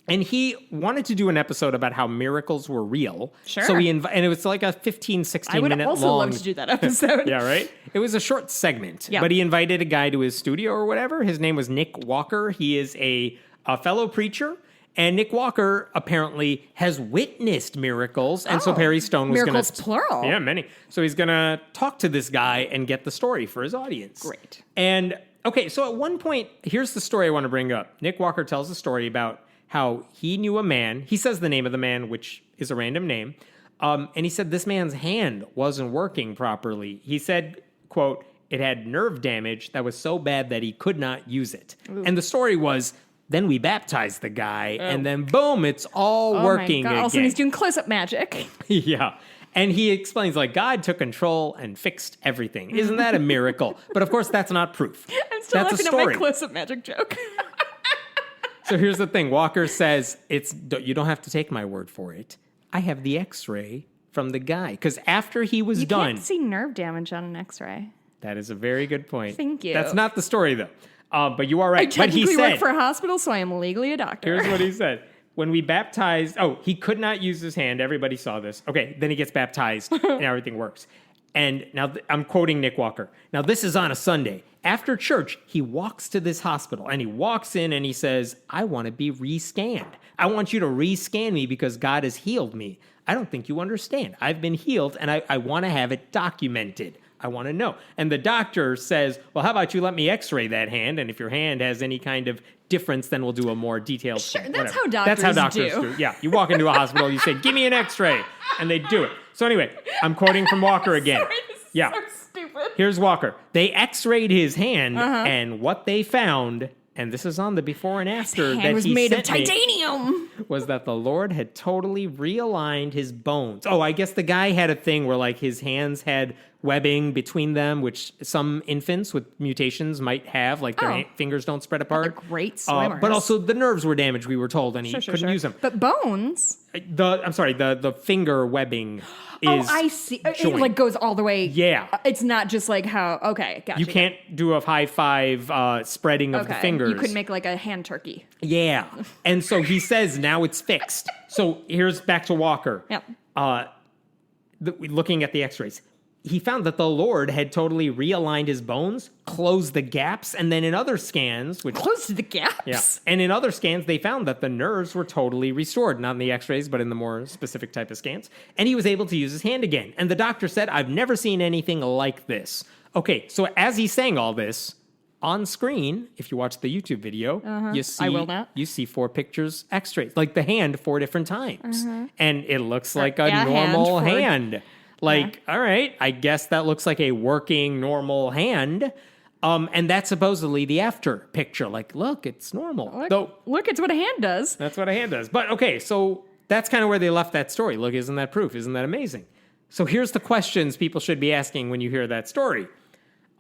And he wanted to do an episode about how miracles were real. Sure. So and it was like a 15, 16 minute long. I would also love to do that episode. Yeah, right? It was a short segment. Yeah. But he invited a guy to his studio or whatever. His name was Nick Walker. He is a fellow preacher. And Nick Walker apparently has witnessed miracles. And so Perry Stone was going to... Miracles plural. Yeah, many. So he's going to talk to this guy and get the story for his audience. Great. And, okay, so at one point, here's the story I want to bring up. Nick Walker tells a story about how he knew a man. He says the name of the man, which is a random name. And he said this man's hand wasn't working properly. He said, quote, it had nerve damage that was so bad that he could not use it. Ooh. And the story was... Then we baptized the guy, and then boom, it's all working again. Also, he's doing close-up magic. Yeah. And he explains, like, God took control and fixed everything. Isn't that a miracle? But, of course, that's not proof. I'm still laughing at my close-up magic joke. So here's the thing. Walker says, you don't have to take my word for it. I have the x-ray from the guy. Because after he was done... You can't see nerve damage on an x-ray. That is a very good point. Thank you. That's not the story, though. But you are right. I technically work for a hospital, so I am legally a doctor. Here's what he said. When we baptized... Oh, he could not use his hand. Everybody saw this. Okay, then he gets baptized, and everything works. And now I'm quoting Nick Walker. Now, this is on a Sunday. After church, he walks to this hospital, and he walks in, and he says, I want to be re-scanned. I want you to re-scan me because God has healed me. I don't think you understand. I've been healed, and I want to have it documented. I want to know. And the doctor says, well, how about you let me x-ray that hand? And if your hand has any kind of difference, then we'll do a more detailed scan. Sure, that's how doctors do. Yeah, you walk into a hospital, you say, give me an x-ray. And they do it. So anyway, I'm quoting from Walker again. Sorry, this is so stupid. Here's Walker. They x-rayed his hand, and what they found... And this is on the before and after that was he made of sent titanium. Was that the Lord had totally realigned his bones. Oh, I guess the guy had a thing where like his hands had webbing between them, which some infants with mutations might have, like their fingers don't spread apart. They're great swimmers. But also the nerves were damaged, we were told, and he couldn't use them. But bones? The finger webbing is I see. joint. It like goes all the way. Yeah. It's not just like how, okay, gotcha. You can't do a high five spreading of the fingers. You could make like a hand turkey. Yeah. And so he says now it's fixed. So here's back to Walker. Yep. Looking at the x-rays. He found that the Lord had totally realigned his bones, closed the gaps, and then in other scans... Closed the gaps? Yeah. And in other scans, they found that the nerves were totally restored. Not in the x-rays, but in the more specific type of scans. And he was able to use his hand again. And the doctor said, I've never seen anything like this. Okay, so as he's saying all this, on screen, if you watch the YouTube video, you see 4 pictures x-rays. Like the hand 4 different times. And it looks like a normal hand. Like, all right, I guess that looks like a working normal hand. And that's supposedly the after picture. Like, look, it's normal. Look, it's what a hand does. That's what a hand does. But okay, so that's kind of where they left that story. Look, isn't that proof? Isn't that amazing? So here's the questions people should be asking when you hear that story.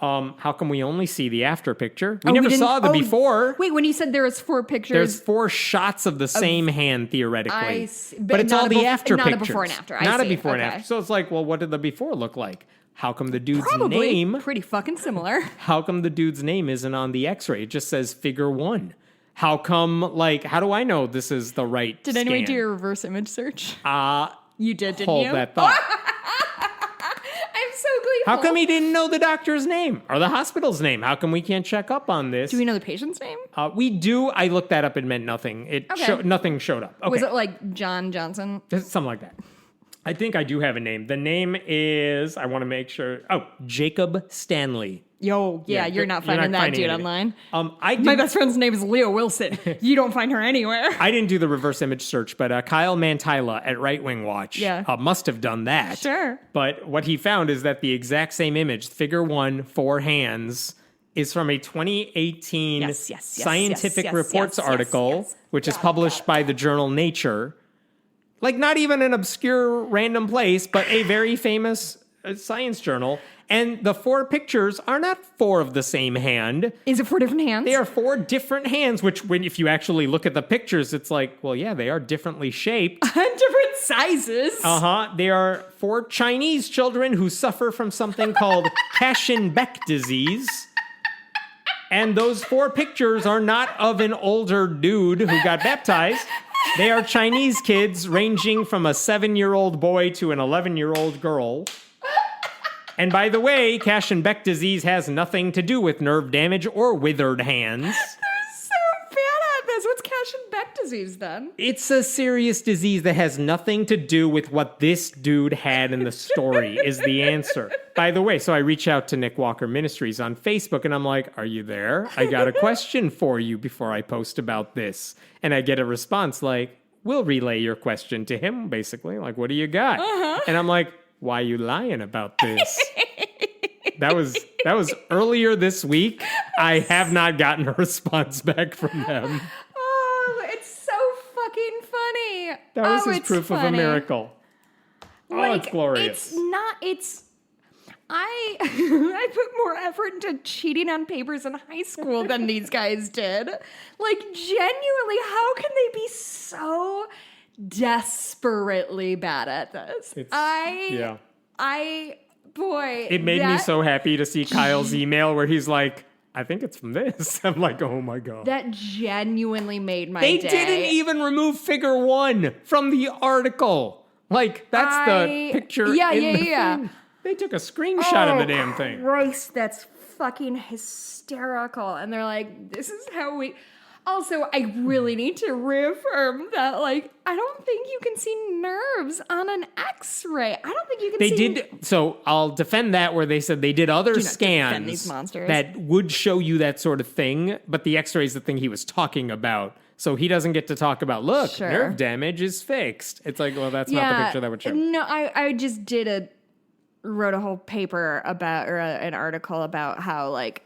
How come we only see the after picture? We never saw the before. Wait, when you said there was 4 pictures... There's 4 shots of the same hand, theoretically. I see. But it's all the after pictures. Not a before and after. Not a before and after. So it's like, well, what did the before look like? How come the dude's name... pretty fucking similar. How come the dude's name isn't on the x-ray? It just says figure 1. How come, like, how do I know this is the right scan? Did anyone do your reverse image search? You did, didn't you? Hold that thought. So gleeful. How come he didn't know the doctor's name or the hospital's name? How come we can't check up on this? Do we know the patient's name? We do. I looked that up. It meant nothing. Nothing showed up. Okay. Was it like John Johnson? Something like that. I think I do have a name. The name is, I want to make sure. Oh, Jacob Stanley. You're not finding that dude online. My best friend's name is Leo Wilson. You don't find her anywhere. I didn't do the reverse image search, but Kyle Mantila at Right Wing Watch must have done that. Sure. But what he found is that the exact same image, figure 1, 4 hands, is from a 2018 Scientific Reports article, which is published by the journal Nature. Like, not even an obscure random place, but a very famous science journal. And the 4 pictures are not 4 of the same hand. Is it 4 different hands? They are 4 different hands, which if you actually look at the pictures, it's like, well, yeah, they are differently shaped. Different sizes. They are 4 Chinese children who suffer from something called Kashin-Beck disease. And those 4 pictures are not of an older dude who got baptized. They are Chinese kids ranging from a 7-year-old boy to an 11-year-old girl. And by the way, Kashin-Beck disease has nothing to do with nerve damage or withered hands. They're so bad at this. What's Kashin-Beck disease? disease then. It's a serious disease that has nothing to do with what this dude had in the story is the answer. By the way, so I reach out to Nick Walker Ministries on Facebook and I'm like, are you there? I got a question for you before I post about this. And I get a response like, we'll relay your question to him, basically. Like, what do you got? And I'm like, why are you lying about this? That was earlier this week. I have not gotten a response back from them. Oh, it's so fucking funny. That was his proof of a miracle. Oh, it's glorious. I put more effort into cheating on papers in high school than these guys did. Like, genuinely, how can they be so desperately bad at this? Boy. It made me so happy to see Kyle's email where he's like, I think it's from this. I'm like, oh my God. That genuinely made my day. They didn't even remove figure 1 from the article. Like, that's the picture. Yeah. They took a screenshot of the damn thing. Christ, that's fucking hysterical. And they're like, this is how we... Also, I really need to reaffirm that, like, I don't think you can see nerves on an X-ray. I don't think you can see... They did... So, I'll defend that where they said they did other scans these monsters. that would show you that sort of thing, but the X-ray is the thing he was talking about. So he doesn't get to talk about, look, nerve damage is fixed. It's like, well, that's not the picture that would show. No, I just wrote a whole paper about, or an article about how, like,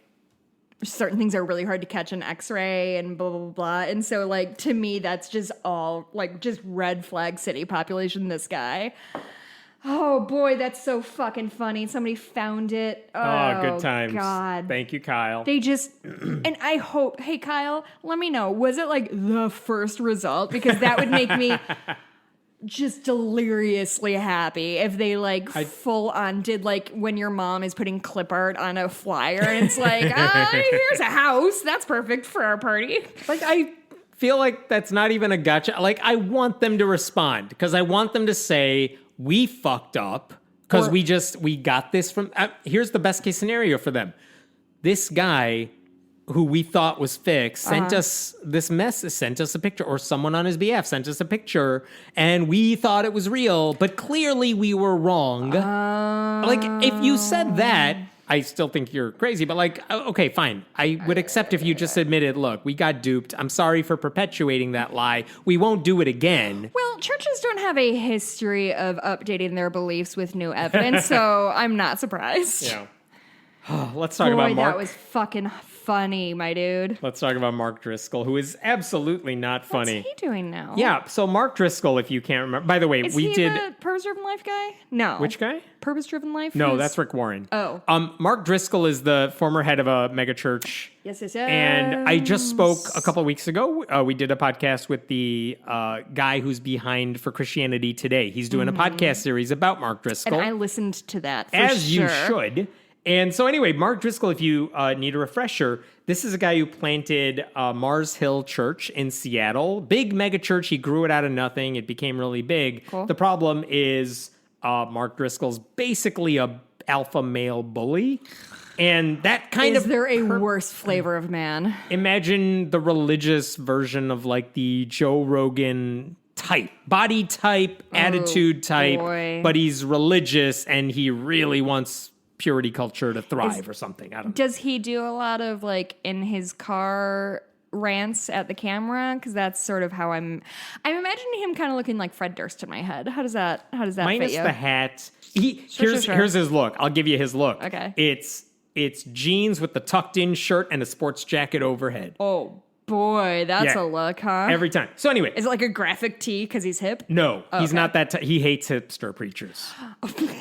certain things are really hard to catch in X-ray and blah, blah, blah, blah. And so, like, to me, that's just all, like, just red flag city population, this guy. Oh, boy, that's so fucking funny. Somebody found it. Oh, good times. God. Thank you, Kyle. They just, and I hope, hey, Kyle, let me know. Was it, like, the first result? Because that would make me... just deliriously happy if they like full on did like when your mom is putting clip art on a flyer and it's like, here's a house. That's perfect for our party. Like, I feel like that's not even a gotcha. Like, I want them to respond because I want them to say, we fucked up because we got this from, here's the best case scenario for them. This guy who we thought was fixed sent us this message, sent us a picture, or someone on his behalf sent us a picture, and we thought it was real, but clearly we were wrong. Like, if you said that, I still think you're crazy, but like, okay, fine. I would accept if you just admitted, look, we got duped. I'm sorry for perpetuating that lie. We won't do it again. Well, churches don't have a history of updating their beliefs with new evidence, so I'm not surprised. Yeah. Let's talk about Mark. That was fucking funny, my dude. Let's talk about Mark Driscoll, who is absolutely not funny. What's he doing now? Yeah, so Mark Driscoll, if you can't remember. By the way, is he the Purpose-Driven Life guy? No. Which guy? Purpose-Driven Life? No, that's Rick Warren. Oh. Mark Driscoll is the former head of a megachurch. Yes. And I just spoke a couple of weeks ago. We did a podcast with the guy who's behind For Christianity Today. He's doing a podcast series about Mark Driscoll. And I listened to that, for As sure. you should. And so anyway, Mark Driscoll, if you need a refresher, this is a guy who planted Mars Hill Church in Seattle. Big mega church. He grew it out of nothing. It became really big. Cool. The problem is Mark Driscoll's basically a alpha male bully. And that kind of... Is there a worse flavor of man? Imagine the religious version of like the Joe Rogan type. Body type, attitude type. Boy. But he's religious and he really wants... purity culture to thrive or something. I don't know. Does he do a lot of like in his car rants at the camera? Because that's sort of how I'm imagining him kind of looking like Fred Durst in my head. How does that Minus fit you? The hat. Here's his look. I'll give you his look. Okay. It's jeans with the tucked in shirt and a sports jacket overhead. Oh boy, that's a look, huh? Every time. So anyway. Is it like a graphic tee because he's hip? No, he's not that. He hates hipster preachers.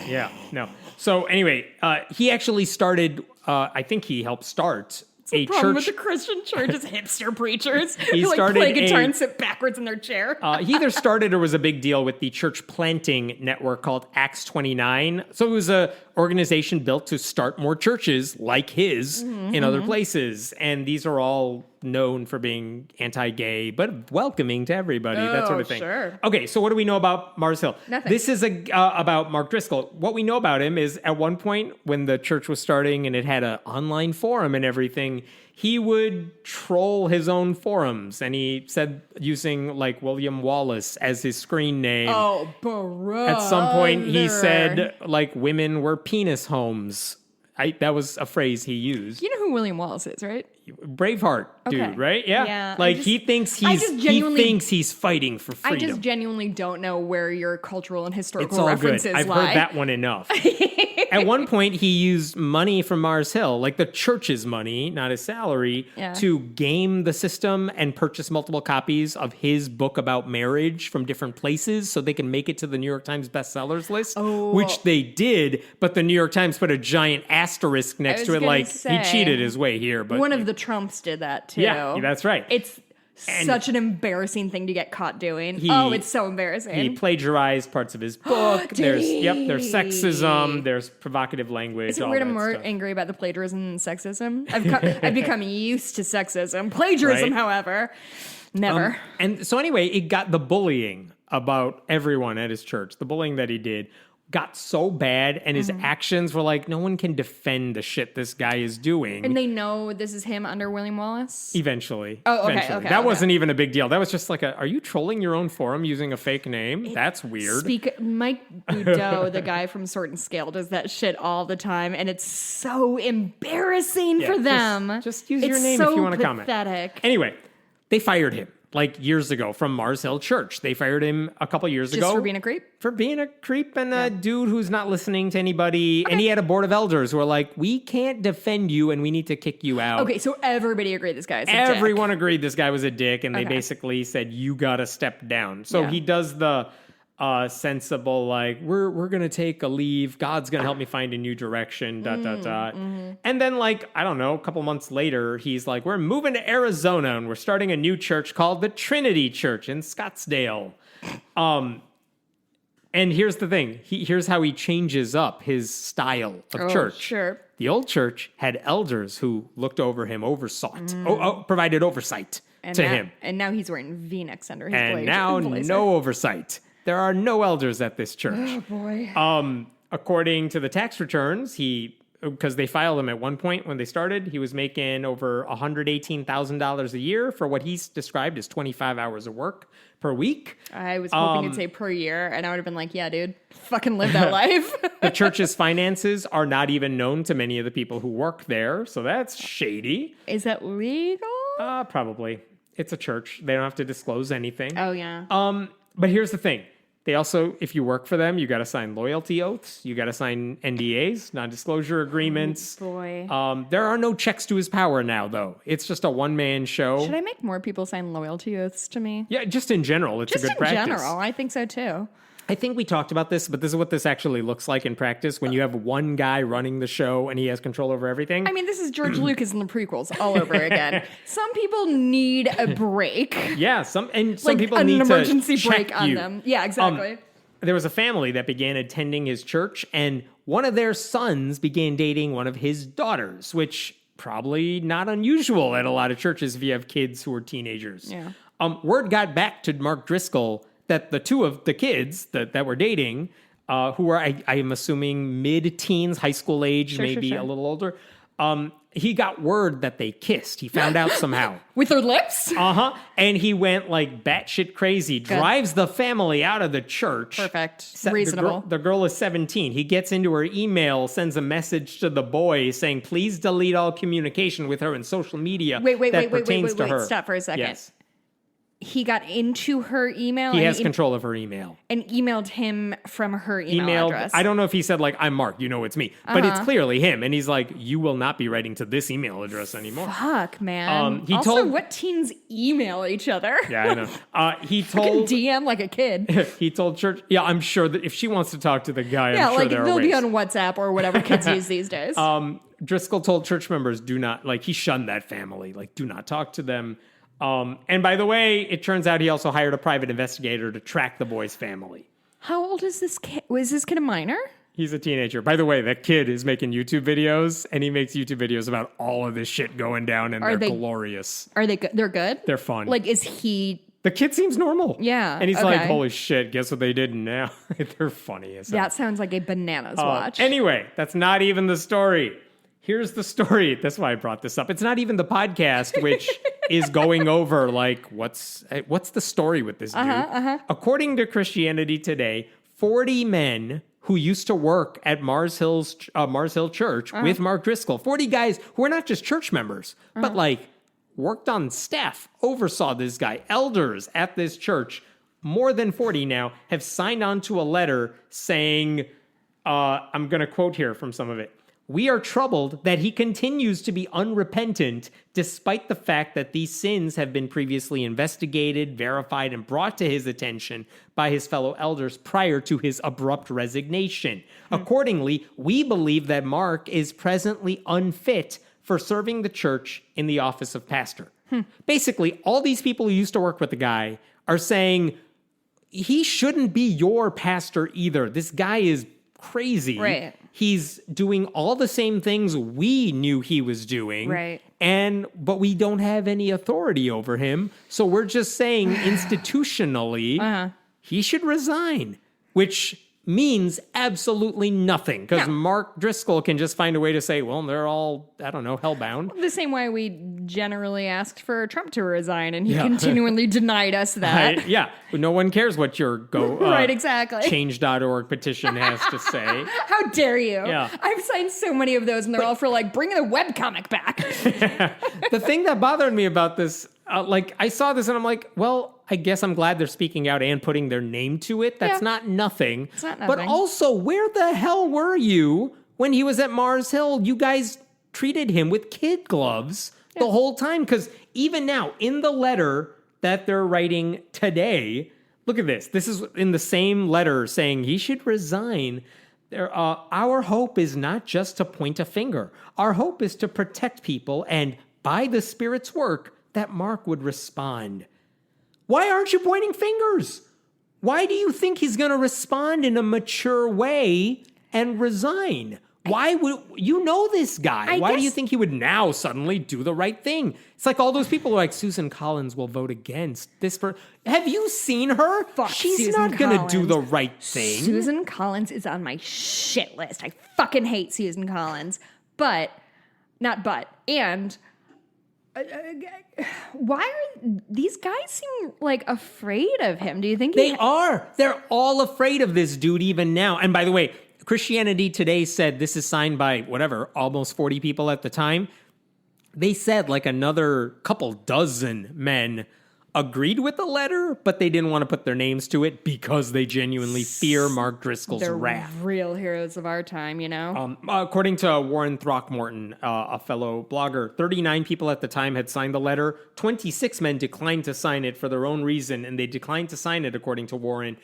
Yeah, no. So anyway, he actually started, I think he helped start a problem church. With the Christian church is hipster preachers He who like started play guitar and sit backwards in their chair. He either started or was a big deal with the church planting network called Acts 29. So it was a organization built to start more churches like his in other places. And these are all known for being anti-gay, but welcoming to everybody, that sort of thing. Sure. Okay, so what do we know about Mars Hill? Nothing. This is about Mark Driscoll. What we know about him is at one point when the church was starting and it had an online forum and everything, he would troll his own forums. And he said using like William Wallace as his screen name. Oh, bro. At some point he said like women were penis homes. That was a phrase he used. You know who William Wallace is, right? Braveheart dude, right? Yeah. Like he thinks he's fighting for freedom. I just genuinely don't know where your cultural and historical it's all references good. I've lie. heard that one enough. At one point, he used money from Mars Hill, like the church's money, not his salary, to game the system and purchase multiple copies of his book about marriage from different places so they can make it to the New York Times bestsellers list, which they did, but the New York Times put a giant asterisk next to it like he cheated his way here. But one of the Trumps did that too. Yeah, that's right. It's such an embarrassing thing to get caught doing. It's so embarrassing. He plagiarized parts of his book. There's sexism. There's provocative language. Is it weird I'm more angry about the plagiarism and sexism? I've become used to sexism. Plagiarism, however, never. And so anyway, it got the bullying about everyone at his church. The bullying that he did got so bad, and his actions were like, no one can defend the shit this guy is doing. And they know this is him under William Wallace? Eventually. Oh, okay, eventually. That wasn't even a big deal. That was just like are you trolling your own forum using a fake name? That's weird. Mike Boudreaux, the guy from Sword and Scale, does that shit all the time, and it's so embarrassing for them. Just use your name if you want to comment. It's so pathetic. Anyway, they fired him. Like years ago from Mars Hill Church. They fired him a couple years ago. Just for being a creep? For being a creep and a dude who's not listening to anybody. Okay. And he had a board of elders who were like, we can't defend you and we need to kick you out. Okay, so everybody agreed this guy is a Everyone agreed this guy was a dick, and they basically said, you gotta step down. So he does the sensible, like, we're gonna take a leave. God's gonna help me find a new direction, ... And then, like, I don't know, a couple months later, he's like, we're moving to Arizona and we're starting a new church called the Trinity Church in Scottsdale. And here's the thing. Here's how he changes up his style of church. Sure. The old church had elders who looked over him, provided oversight to him. And now he's wearing V-necks under his blazer. And now no oversight. There are no elders at this church. Oh, boy. According to the tax returns, because they filed him at one point when they started, he was making over $118,000 a year for what he's described as 25 hours of work per week. I was hoping you'd say per year, and I would have been like, yeah, dude, fucking live that life. The church's finances are not even known to many of the people who work there, so that's shady. Is that legal? Probably. It's a church. They don't have to disclose anything. Oh, yeah. But here's the thing. They also, if you work for them, you got to sign loyalty oaths. You got to sign NDAs, non-disclosure agreements. Oh, boy. There are no checks to his power now, though. It's just a one-man show. Should I make more people sign loyalty oaths to me? Yeah, just in general. It's a good practice. Just in general. I think so, too. I think we talked about this, but this is what this actually looks like in practice when you have one guy running the show and he has control over everything. I mean, this is George Lucas in the prequels all over again. Some people need a break. Yeah, some like people an need emergency to break check on you. them. Yeah, exactly. There was a family that began attending his church, and one of their sons began dating one of his daughters, which probably not unusual at a lot of churches if you have kids who are teenagers. Yeah. Word got back to Mark Driscoll that the two of the kids that were dating, who were, I am assuming, mid-teens, high school age, maybe a little older, he got word that they kissed. He found out somehow. With their lips? And he went like batshit crazy, drives the family out of the church. Perfect. Reasonable. The girl is 17. He gets into her email, sends a message to the boy saying, please delete all communication with her and social media that pertains to her. Stop for a second. Yes. He got into her email. He has control of her email. And emailed him from her email address. I don't know if he said, like, I'm Mark, you know it's me. But it's clearly him. And he's like, you will not be writing to this email address anymore. Fuck, man. What teens email each other? Yeah, I know. He told... DM like a kid. He told church... Yeah, I'm sure that if she wants to talk to the guy, I'm sure there are they'll ways. be on WhatsApp or whatever kids use these days. Driscoll told church members, do not... Like, he shunned that family. Like, do not talk to them. And by the way, it turns out he also hired a private investigator to track the boy's family. How old is this kid? Was this kid a minor? He's a teenager. By the way, that kid is making YouTube videos, and he makes YouTube videos about all of this shit going down, and they're glorious. Are they good? They're good? They're fun. Like, is he... The kid seems normal. Yeah. And he's like, holy shit, guess what they did now? They're funny as hell. That sounds like a bananas watch. Anyway, that's not even the story. Here's the story. That's why I brought this up. It's not even the podcast, which is going over, like, what's the story with this dude? According to Christianity Today, 40 men who used to work at Mars Hill Church with Mark Driscoll, 40 guys who are not just church members, but like worked on staff, oversaw this guy, elders at this church, more than 40 now, have signed on to a letter saying, I'm going to quote here from some of it. We are troubled that he continues to be unrepentant despite the fact that these sins have been previously investigated, verified, and brought to his attention by his fellow elders prior to his abrupt resignation. Accordingly, we believe that Mark is presently unfit for serving the church in the office of pastor. Basically, all these people who used to work with the guy are saying, he shouldn't be your pastor either. This guy is crazy. Right. He's doing all the same things we knew he was doing. Right. But we don't have any authority over him. So we're just saying institutionally, he should resign, which means absolutely nothing because Mark Driscoll can just find a way to say, well, they're all, I don't know, hellbound. The same way we generally asked for Trump to resign, and he continually denied us that. No one cares what your right, exactly. Change.org petition has to say. How dare you? Yeah. I've signed so many of those, and they're all for like, bring the webcomic back. The thing that bothered me about this, I saw this and I'm like, well, I guess I'm glad they're speaking out and putting their name to it. That's not nothing. It's not nothing. But also, where the hell were you when he was at Mars Hill? You guys treated him with kid gloves the whole time. Because even now, in the letter that they're writing today, look at this. This is in the same letter saying he should resign. Our hope is not just to point a finger. Our hope is to protect people, and by the Spirit's work, that Mark would respond. Why aren't you pointing fingers? Why do you think he's going to respond in a mature way and resign? Why would you know this guy? Why do you think he would now suddenly do the right thing? It's like all those people who are like, Susan Collins will vote against this. Have you seen her? She's Susan not going to do the right thing. Susan Collins is on my shit list. I fucking hate Susan Collins. And why are these guys seem like afraid of him? Do you think they are? They're all afraid of this dude even now. And by the way, Christianity Today said this is signed by almost 40 people at the time. They said like another couple dozen men agreed with the letter, but they didn't want to put their names to it because they genuinely fear Mark Driscoll's wrath. Real heroes of our time, you know? According to Warren Throckmorton, a fellow blogger, 39 people at the time had signed the letter. 26 men declined to sign it for their own reason, and they declined to sign it, according to Warren.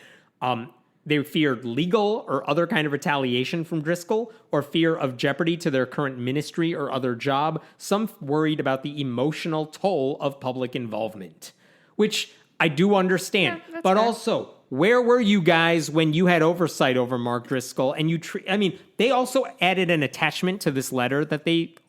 They feared legal or other kind of retaliation from Driscoll, or fear of jeopardy to their current ministry or other job. Some worried about the emotional toll of public involvement, which I do understand. But fair. Also, where were you guys when you had oversight over Mark Driscoll? And they also added an attachment to this letter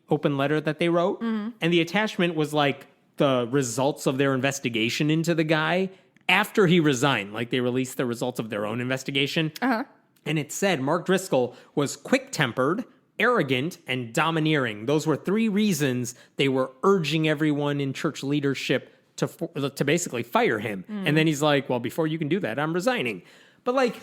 open letter that they wrote. Mm-hmm. And the attachment was like the results of their investigation into the guy after he resigned. Like they released the results of their own investigation. Uh-huh. And it said Mark Driscoll was quick-tempered, arrogant, and domineering. Those were 3 reasons they were urging everyone in church leadership to basically fire him. And then he's like, well, before you can do that, I'm resigning. But like,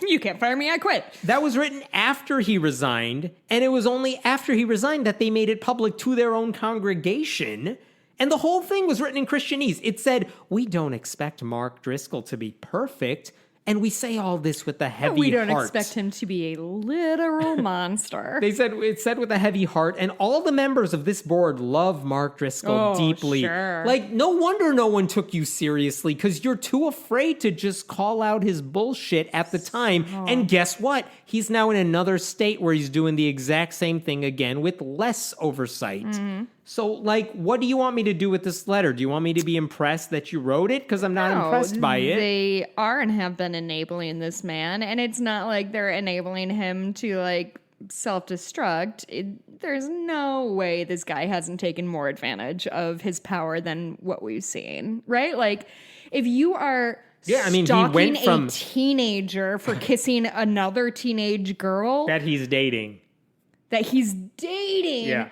you can't fire me, I quit. That was written after he resigned. And it was only after he resigned that they made it public to their own congregation. And the whole thing was written in Christianese. It said, we don't expect Mark Driscoll to be perfect. And we say all this with a heavy heart. We don't expect him to be a literal monster. It said with a heavy heart, and all the members of this board love Mark Driscoll deeply. Sure. Like, no wonder no one took you seriously, because you're too afraid to just call out his bullshit at the time. And guess what? He's now in another state where he's doing the exact same thing again with less oversight. Mm-hmm. So, like, what do you want me to do with this letter? Do you want me to be impressed that you wrote it? Because I'm not impressed by it. They are and have been enabling this man, and it's not like they're enabling him to, like, self-destruct. There's no way this guy hasn't taken more advantage of his power than what we've seen, right? Like, if you are stalking a teenager for kissing another teenage girl... That he's dating. Yeah.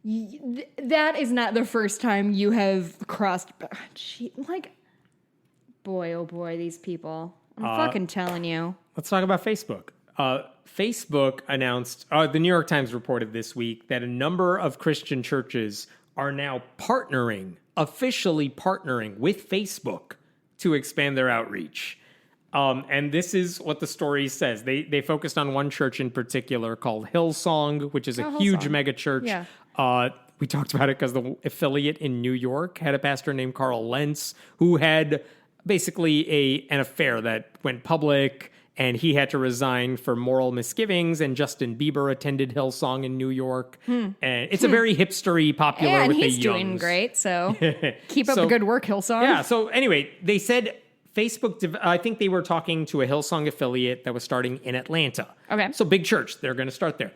That is not the first time you have crossed... Like, boy, oh boy, these people. I'm fucking telling you. Let's talk about Facebook. Facebook announced, the New York Times reported this week that a number of Christian churches are now officially partnering with Facebook to expand their outreach. And this is what the story says. They focused on one church in particular called Hillsong, which is a huge mega church. Yeah. We talked about it because the affiliate in New York had a pastor named Carl Lentz who had basically an affair that went public, and he had to resign for moral misgivings, and Justin Bieber attended Hillsong in New York. And it's a very hipstery, popular with the youngs. And he's doing great, so keep up the good work, Hillsong. Yeah, so anyway, they said Facebook, I think they were talking to a Hillsong affiliate that was starting in Atlanta. Okay. So big church, they're going to start there.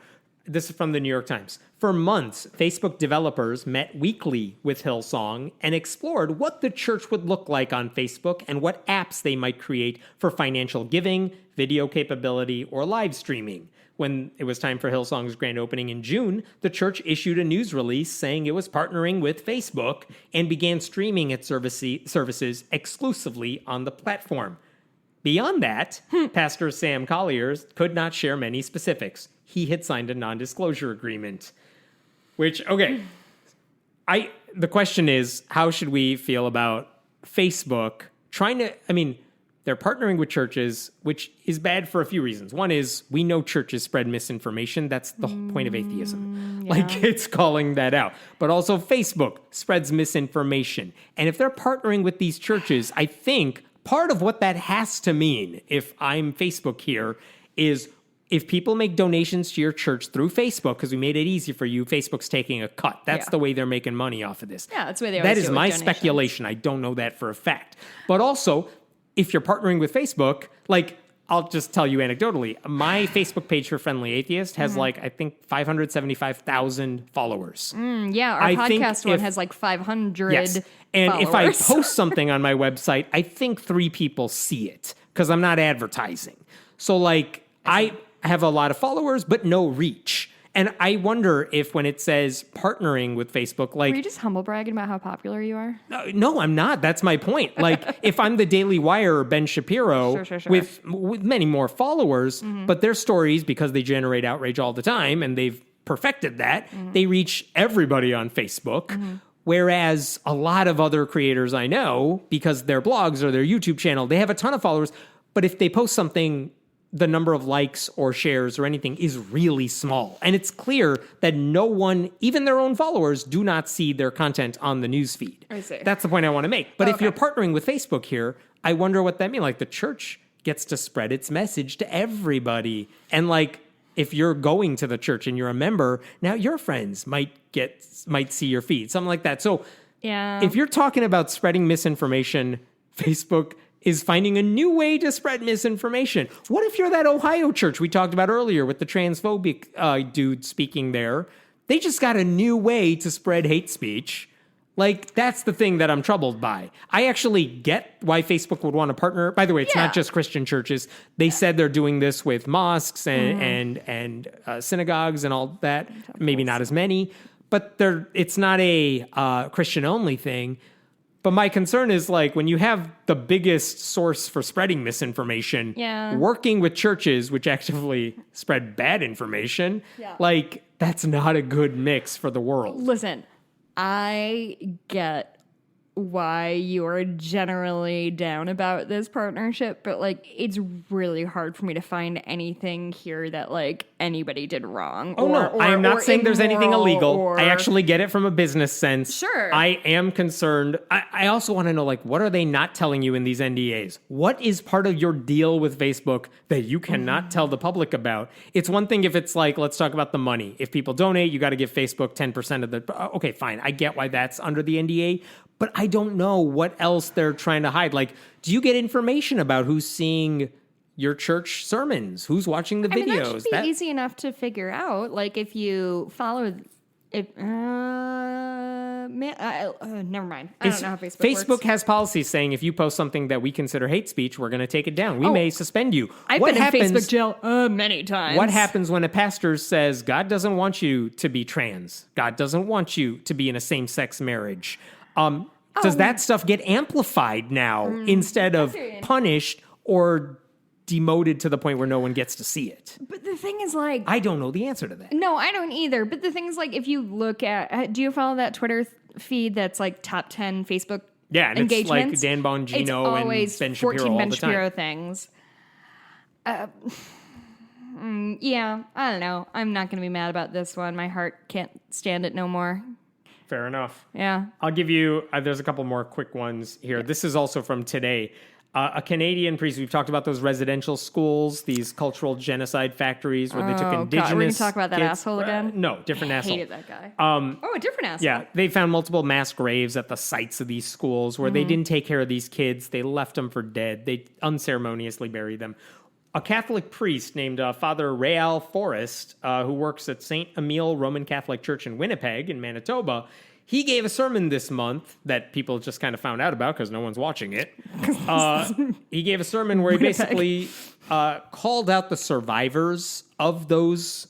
This is from the New York Times. For months, Facebook developers met weekly with Hillsong and explored what the church would look like on Facebook and what apps they might create for financial giving, video capability, or live streaming. When it was time for Hillsong's grand opening in June, the church issued a news release saying it was partnering with Facebook and began streaming its services exclusively on the platform. Beyond that, Pastor Sam Colliers could not share many specifics. He had signed a non-disclosure agreement. Which, okay, the question is, how should we feel about Facebook they're partnering with churches, which is bad for a few reasons. One is, we know churches spread misinformation. That's the whole point of atheism. Yeah. Like, it's calling that out. But also, Facebook spreads misinformation. And if they're partnering with these churches, I think part of what that has to mean, if I'm Facebook here, is if people make donations to your church through Facebook, because we made it easy for you, Facebook's taking a cut. That's the way they're making money off of this. Yeah, that's the way they always do it. That is my speculation. I don't know that for a fact. But also, if you're partnering with Facebook, like, I'll just tell you anecdotally, my Facebook page for Friendly Atheist has I think 575,000 followers. Our podcast one has 500 yes. And followers. If I post something on my website, I think 3 people see it because I'm not advertising. So I have a lot of followers, but no reach. And I wonder if when it says partnering with Facebook, Were you just humble bragging about how popular you are? No, I'm not. That's my point. If I'm the Daily Wire or Ben Shapiro sure. with many more followers, but their stories, because they generate outrage all the time and they've perfected that, they reach everybody on Facebook. Whereas a lot of other creators I know, because their blogs or their YouTube channel, they have a ton of followers. But if they post something, the number of likes or shares or anything is really small. And it's clear that no one, even their own followers, do not see their content on the newsfeed. I see. That's the point I want to make. But if you're partnering with Facebook here, I wonder what that means. The church gets to spread its message to everybody. And if you're going to the church and you're a member, now your friends might see your feed, something like that. So if you're talking about spreading misinformation, Facebook is finding a new way to spread misinformation. What if you're that Ohio church we talked about earlier with the transphobic dude speaking there? They just got a new way to spread hate speech. That's the thing that I'm troubled by. I actually get why Facebook would want to partner. By the way, it's not just Christian churches. They said they're doing this with mosques and synagogues and all that. Maybe not as many, but it's not a Christian-only thing. But my concern is when you have the biggest source for spreading misinformation, working with churches which actively spread bad information, that's not a good mix for the world. Listen, I get why you're generally down about this partnership, but it's really hard for me to find anything here that anybody did wrong. Oh, no. I am not saying there's anything illegal. I actually get it from a business sense. Sure. I am concerned. I also want to know, like, what are they not telling you in these NDAs? What is part of your deal with Facebook that you cannot tell the public about? It's one thing if it's like, let's talk about the money. If people donate, you got to give Facebook 10% of the... Okay, fine. I get why that's under the NDA. But I don't know what else they're trying to hide. Like, do you get information about who's seeing your church sermons? Who's watching the videos? I mean, that should be easy enough to figure out. Like, if you follow... never mind. I don't know how Facebook works. Has policies saying if you post something that we consider hate speech, we're going to take it down. We may suspend you. I've been in Facebook jail many times. What happens when a pastor says, God doesn't want you to be trans? God doesn't want you to be in a same-sex marriage? Does that stuff get amplified now instead of punished or demoted to the point where no one gets to see it? But the thing is, like... I don't know the answer to that. No, I don't either. But the thing is, like, if you look at... Do you follow that Twitter feed that's, like, top 10 Facebook and engagements? It's like Dan Bongino and Ben Shapiro all the time. Shapiro things. Yeah, I don't know. I'm not going to be mad about this one. My heart can't stand it no more. Fair enough. Yeah. I'll give you... there's a couple more quick ones here. Yeah. This is also from today. A Canadian priest, we've talked about those residential schools, these cultural genocide factories where they took indigenous... God. We're going to talk about that kids. asshole again? No, different asshole. I hated that guy. A different asshole. Yeah, they found multiple mass graves at the sites of these schools where they didn't take care of these kids. They left them for dead. They unceremoniously buried them. A Catholic priest named Father Rael Forrest, who works at St. Emile Roman Catholic Church in Winnipeg in Manitoba, he gave a sermon this month that people just kind of found out about because no one's watching it. He gave a sermon where he basically called out the survivors of those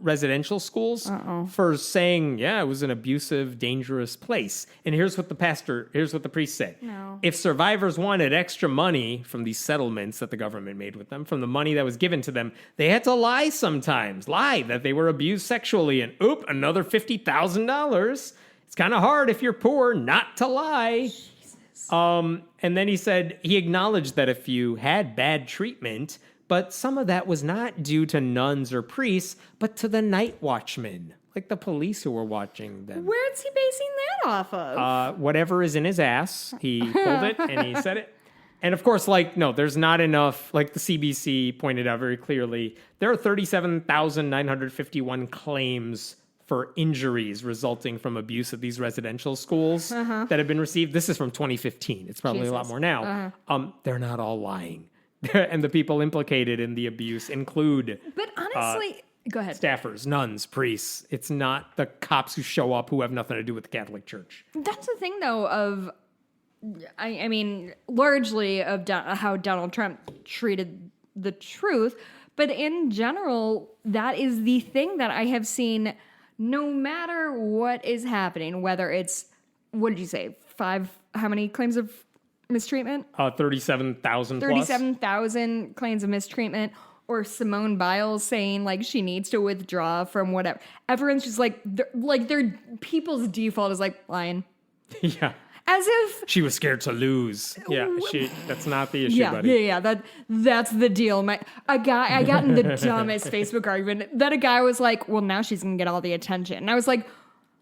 residential schools for saying, it was an abusive, dangerous place. And here's what the priest said. No. If survivors wanted extra money from these settlements that the government made with them, from the money that was given to them, they had to lie sometimes. Lie that they were abused sexually and another $50,000. It's kind of hard if you're poor not to lie. Jesus. And then he said he acknowledged that if you had bad treatment, but some of that was not due to nuns or priests, but to the night watchmen, like the police who were watching them. Where's he basing that off of? Whatever is in his ass. He pulled it and he said it. And of course, there's not enough, like the CBC pointed out very clearly, there are 37,951 claims for injuries resulting from abuse at these residential schools that have been received. This is from 2015. It's probably a lot more now. They're not all lying. And the people implicated in the abuse include... But honestly... Go ahead. Staffers, nuns, priests. It's not the cops who show up who have nothing to do with the Catholic Church. That's the thing, though, of... I mean, largely of how Donald Trump treated the truth. But in general, that is the thing that I have seen no matter what is happening, whether it's... What did you say? How many claims of... mistreatment? 37,000 plus. 37,000 claims of mistreatment. Or Simone Biles saying, like, she needs to withdraw from whatever. Everyone's just their people's default is, like, lying. Yeah. As if... She was scared to lose. Yeah, that's not the issue, buddy. Yeah. That's the deal. I got in the dumbest Facebook argument that a guy was like, well, now she's going to get all the attention. And I was like...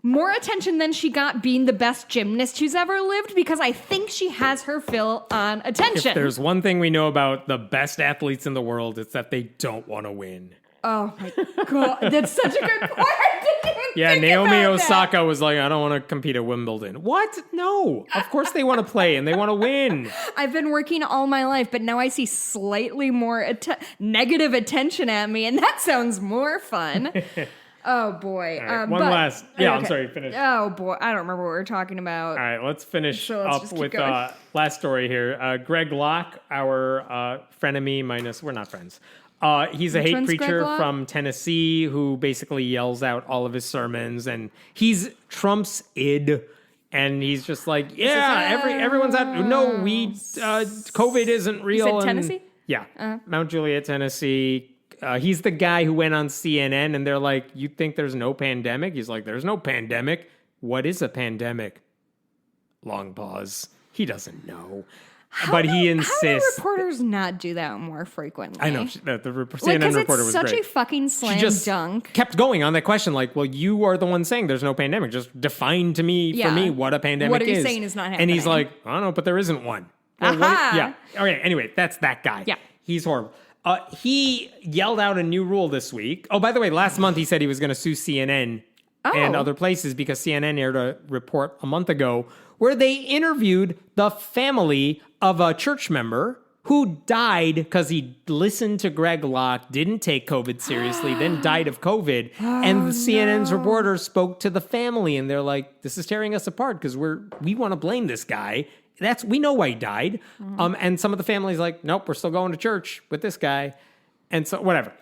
More attention than she got being the best gymnast who's ever lived, because I think she has her fill on attention. If there's one thing we know about the best athletes in the world, it's that they don't want to win. Oh my God. That's such a good point. I didn't even think Naomi about Osaka that. was like, I don't want to compete at Wimbledon. What? No. Of course they want to play and they want to win. I've been working all my life, but now I see slightly more negative attention at me, and that sounds more fun. Oh, boy. Right, last. Yeah, okay. I'm sorry, finish. Oh, boy. I don't remember what we were talking about. All right, let's finish up with last story here. Greg Locke, our frenemy minus, we're not friends. He's a hate preacher from Tennessee who basically yells out all of his sermons, and he's Trump's id. And he's just like, everyone's out. No, COVID isn't real. You said Tennessee? Yeah. Mount Juliet, Tennessee. He's the guy who went on CNN and they're like, you think there's no pandemic? He's like, there's no pandemic. What is a pandemic? Long pause. He doesn't know. But he insists. How do reporters not do that more frequently? I know. The CNN reporter was such great. a fucking slam She just dunk. kept going on that question like, well, you are the one saying there's no pandemic. Just define to me, for me, what a pandemic is. What are you saying is not happening? And he's like, I don't know, but there isn't one. Well, yeah. Okay, anyway, that's that guy. Yeah. He's horrible. He yelled out a new rule this week. Oh, by the way, last month he said he was going to sue CNN and other places because CNN aired a report a month ago where they interviewed the family of a church member who died because he listened to Greg Locke, didn't take COVID seriously, then died of COVID. And the CNN's reporter spoke to the family, and they're like, this is tearing us apart because we want to blame this guy. We know why he died. And some of the family's like, nope, we're still going to church with this guy. And so, whatever.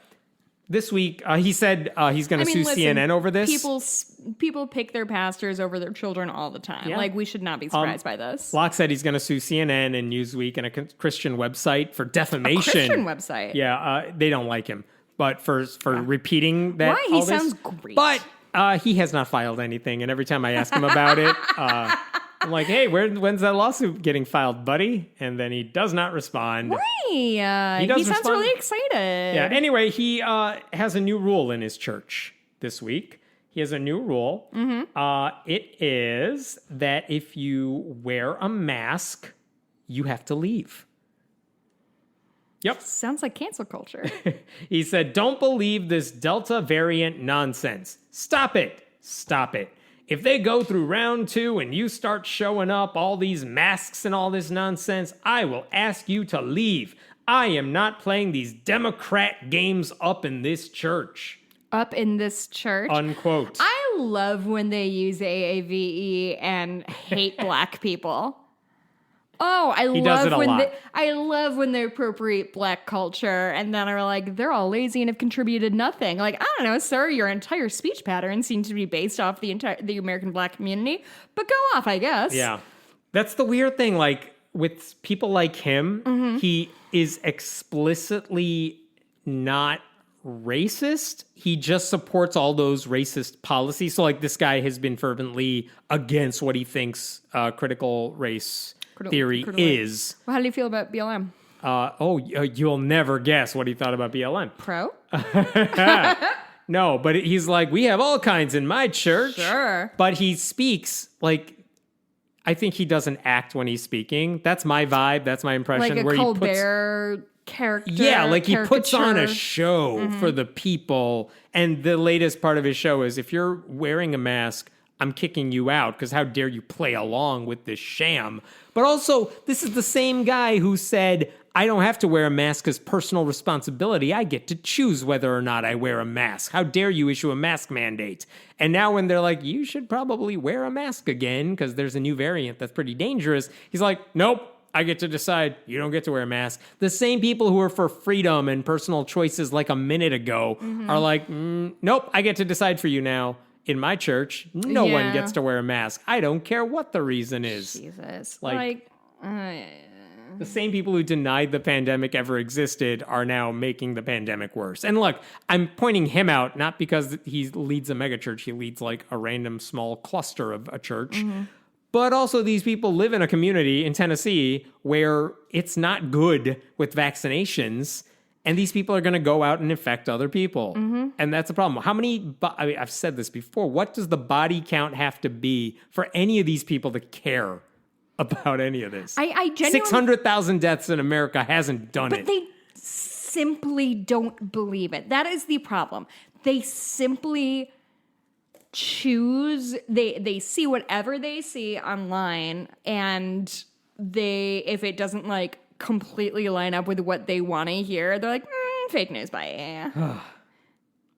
This week, he said he's going to sue CNN over this. People pick their pastors over their children all the time. Yeah. Like, we should not be surprised by this. Locke said he's going to sue CNN and Newsweek and a Christian website for defamation. A Christian website? Yeah, they don't like him. But for repeating that. Why? He sounds great. But he has not filed anything. And every time I ask him about it, I'm like, hey, when's that lawsuit getting filed, buddy? And then he does not respond. Why? He sounds really excited. Yeah. Anyway, he has a new rule in his church this week. He has a new rule. It is that if you wear a mask, you have to leave. Yep. Sounds like cancel culture. He said, don't believe this Delta variant nonsense. Stop it. Stop it. If they go through round 2 and you start showing up all these masks and all this nonsense, I will ask you to leave. I am not playing these Democrat games up in this church. Up in this church? Unquote. I love when they use AAVE and hate black people. Oh, I love when they appropriate black culture and then are like, they're all lazy and have contributed nothing. Like, I don't know, sir, your entire speech pattern seems to be based off the American black community, but go off, I guess. Yeah. That's the weird thing. Like, with people like him, he is explicitly not racist. He just supports all those racist policies. So, like, this guy has been fervently against what he thinks critical race theory is. Well, how do you feel about BLM? You'll never guess what he thought about BLM. Pro? No, but he's like, we have all kinds in my church. Sure. But he speaks like, I think he doesn't act when he's speaking. That's my vibe. That's my impression. Like a Colbert character. Yeah, like he puts on a show for the people. And the latest part of his show is, if you're wearing a mask, I'm kicking you out because how dare you play along with this sham. But also, this is the same guy who said, I don't have to wear a mask as personal responsibility. I get to choose whether or not I wear a mask. How dare you issue a mask mandate? And now when they're like, you should probably wear a mask again because there's a new variant that's pretty dangerous, he's like, nope, I get to decide. You don't get to wear a mask. The same people who were for freedom and personal choices like a minute ago are like, nope, I get to decide for you now. In my church, no one gets to wear a mask. I don't care what the reason is. Jesus. The same people who denied the pandemic ever existed are now making the pandemic worse. And look, I'm pointing him out, not because he leads a megachurch. He leads like a random small cluster of a church. But also these people live in a community in Tennessee where it's not good with vaccinations. And these people are going to go out and infect other people. And that's a problem. How many, I've said this before, what does the body count have to be for any of these people to care about any of this? I genuinely... 600,000 deaths in America hasn't done it. But they simply don't believe it. That is the problem. They simply choose, they see whatever they see online, and if it doesn't like completely line up with what they want to hear, they're like, fake news, bye.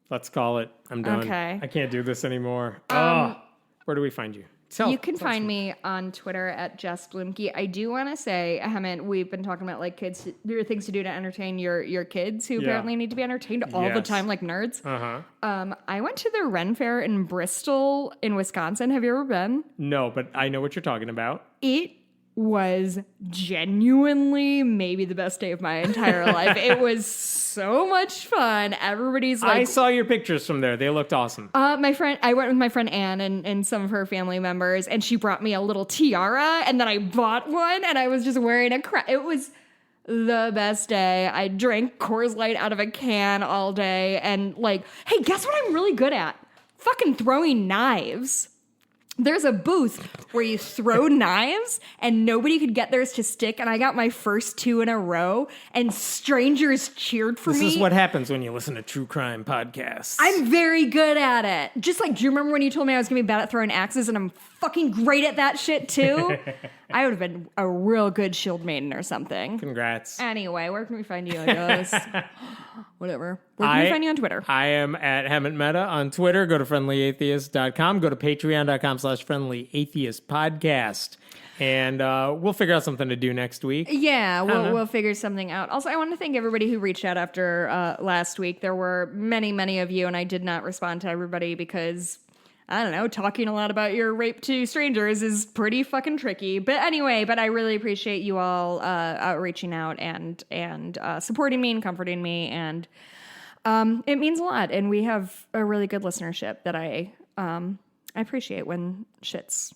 Let's call it. I'm done. Okay. I can't do this anymore. Where do we find you? You can find me on Twitter at Jess Blumke. I do want to say, Hemant, we've been talking about like kids. There are things to do to entertain your kids who apparently need to be entertained all the time, like nerds. I went to the Ren Fair in Bristol, in Wisconsin. Have you ever been? No, but I know what you're talking about. It was genuinely maybe the best day of my entire life. It was so much fun. Everybody's like... I saw your pictures from there. They looked awesome. I went with my friend Anne and some of her family members, and she brought me a little tiara, and then I bought one, and I was just wearing it was the best day. I drank Coors Light out of a can all day, and like, hey, guess what I'm really good at? Fucking throwing knives. There's a booth where you throw knives and nobody could get theirs to stick. And I got my first 2 in a row and strangers cheered for me. This is what happens when you listen to true crime podcasts. I'm very good at it. Just like, do you remember when you told me I was going to be bad at throwing axes, and I'm fucking great at that shit too? I would have been a real good shield maiden or something. Congrats. Anyway, where can we find you, I guess? Whatever. Where can we find you on Twitter? I am at Hammett Meta on Twitter. Go to friendlyatheist.com. Go to patreon.com/friendlyatheistpodcast. And we'll figure out something to do next week. Yeah, we'll figure something out. Also, I want to thank everybody who reached out after last week. There were many, many of you, and I did not respond to everybody because, I don't know, talking a lot about your rape to strangers is pretty fucking tricky. But anyway, I really appreciate you all reaching out and supporting me and comforting me. And it means a lot. And we have a really good listenership that I appreciate when shit's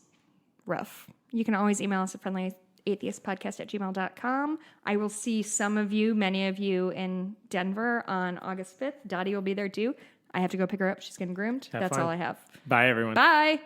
rough. You can always email us at friendlyatheistpodcast@gmail.com. I will see some of you, many of you in Denver on August 5th. Dottie will be there too. I have to go pick her up. She's getting groomed. That's all I have. Bye, everyone. Bye.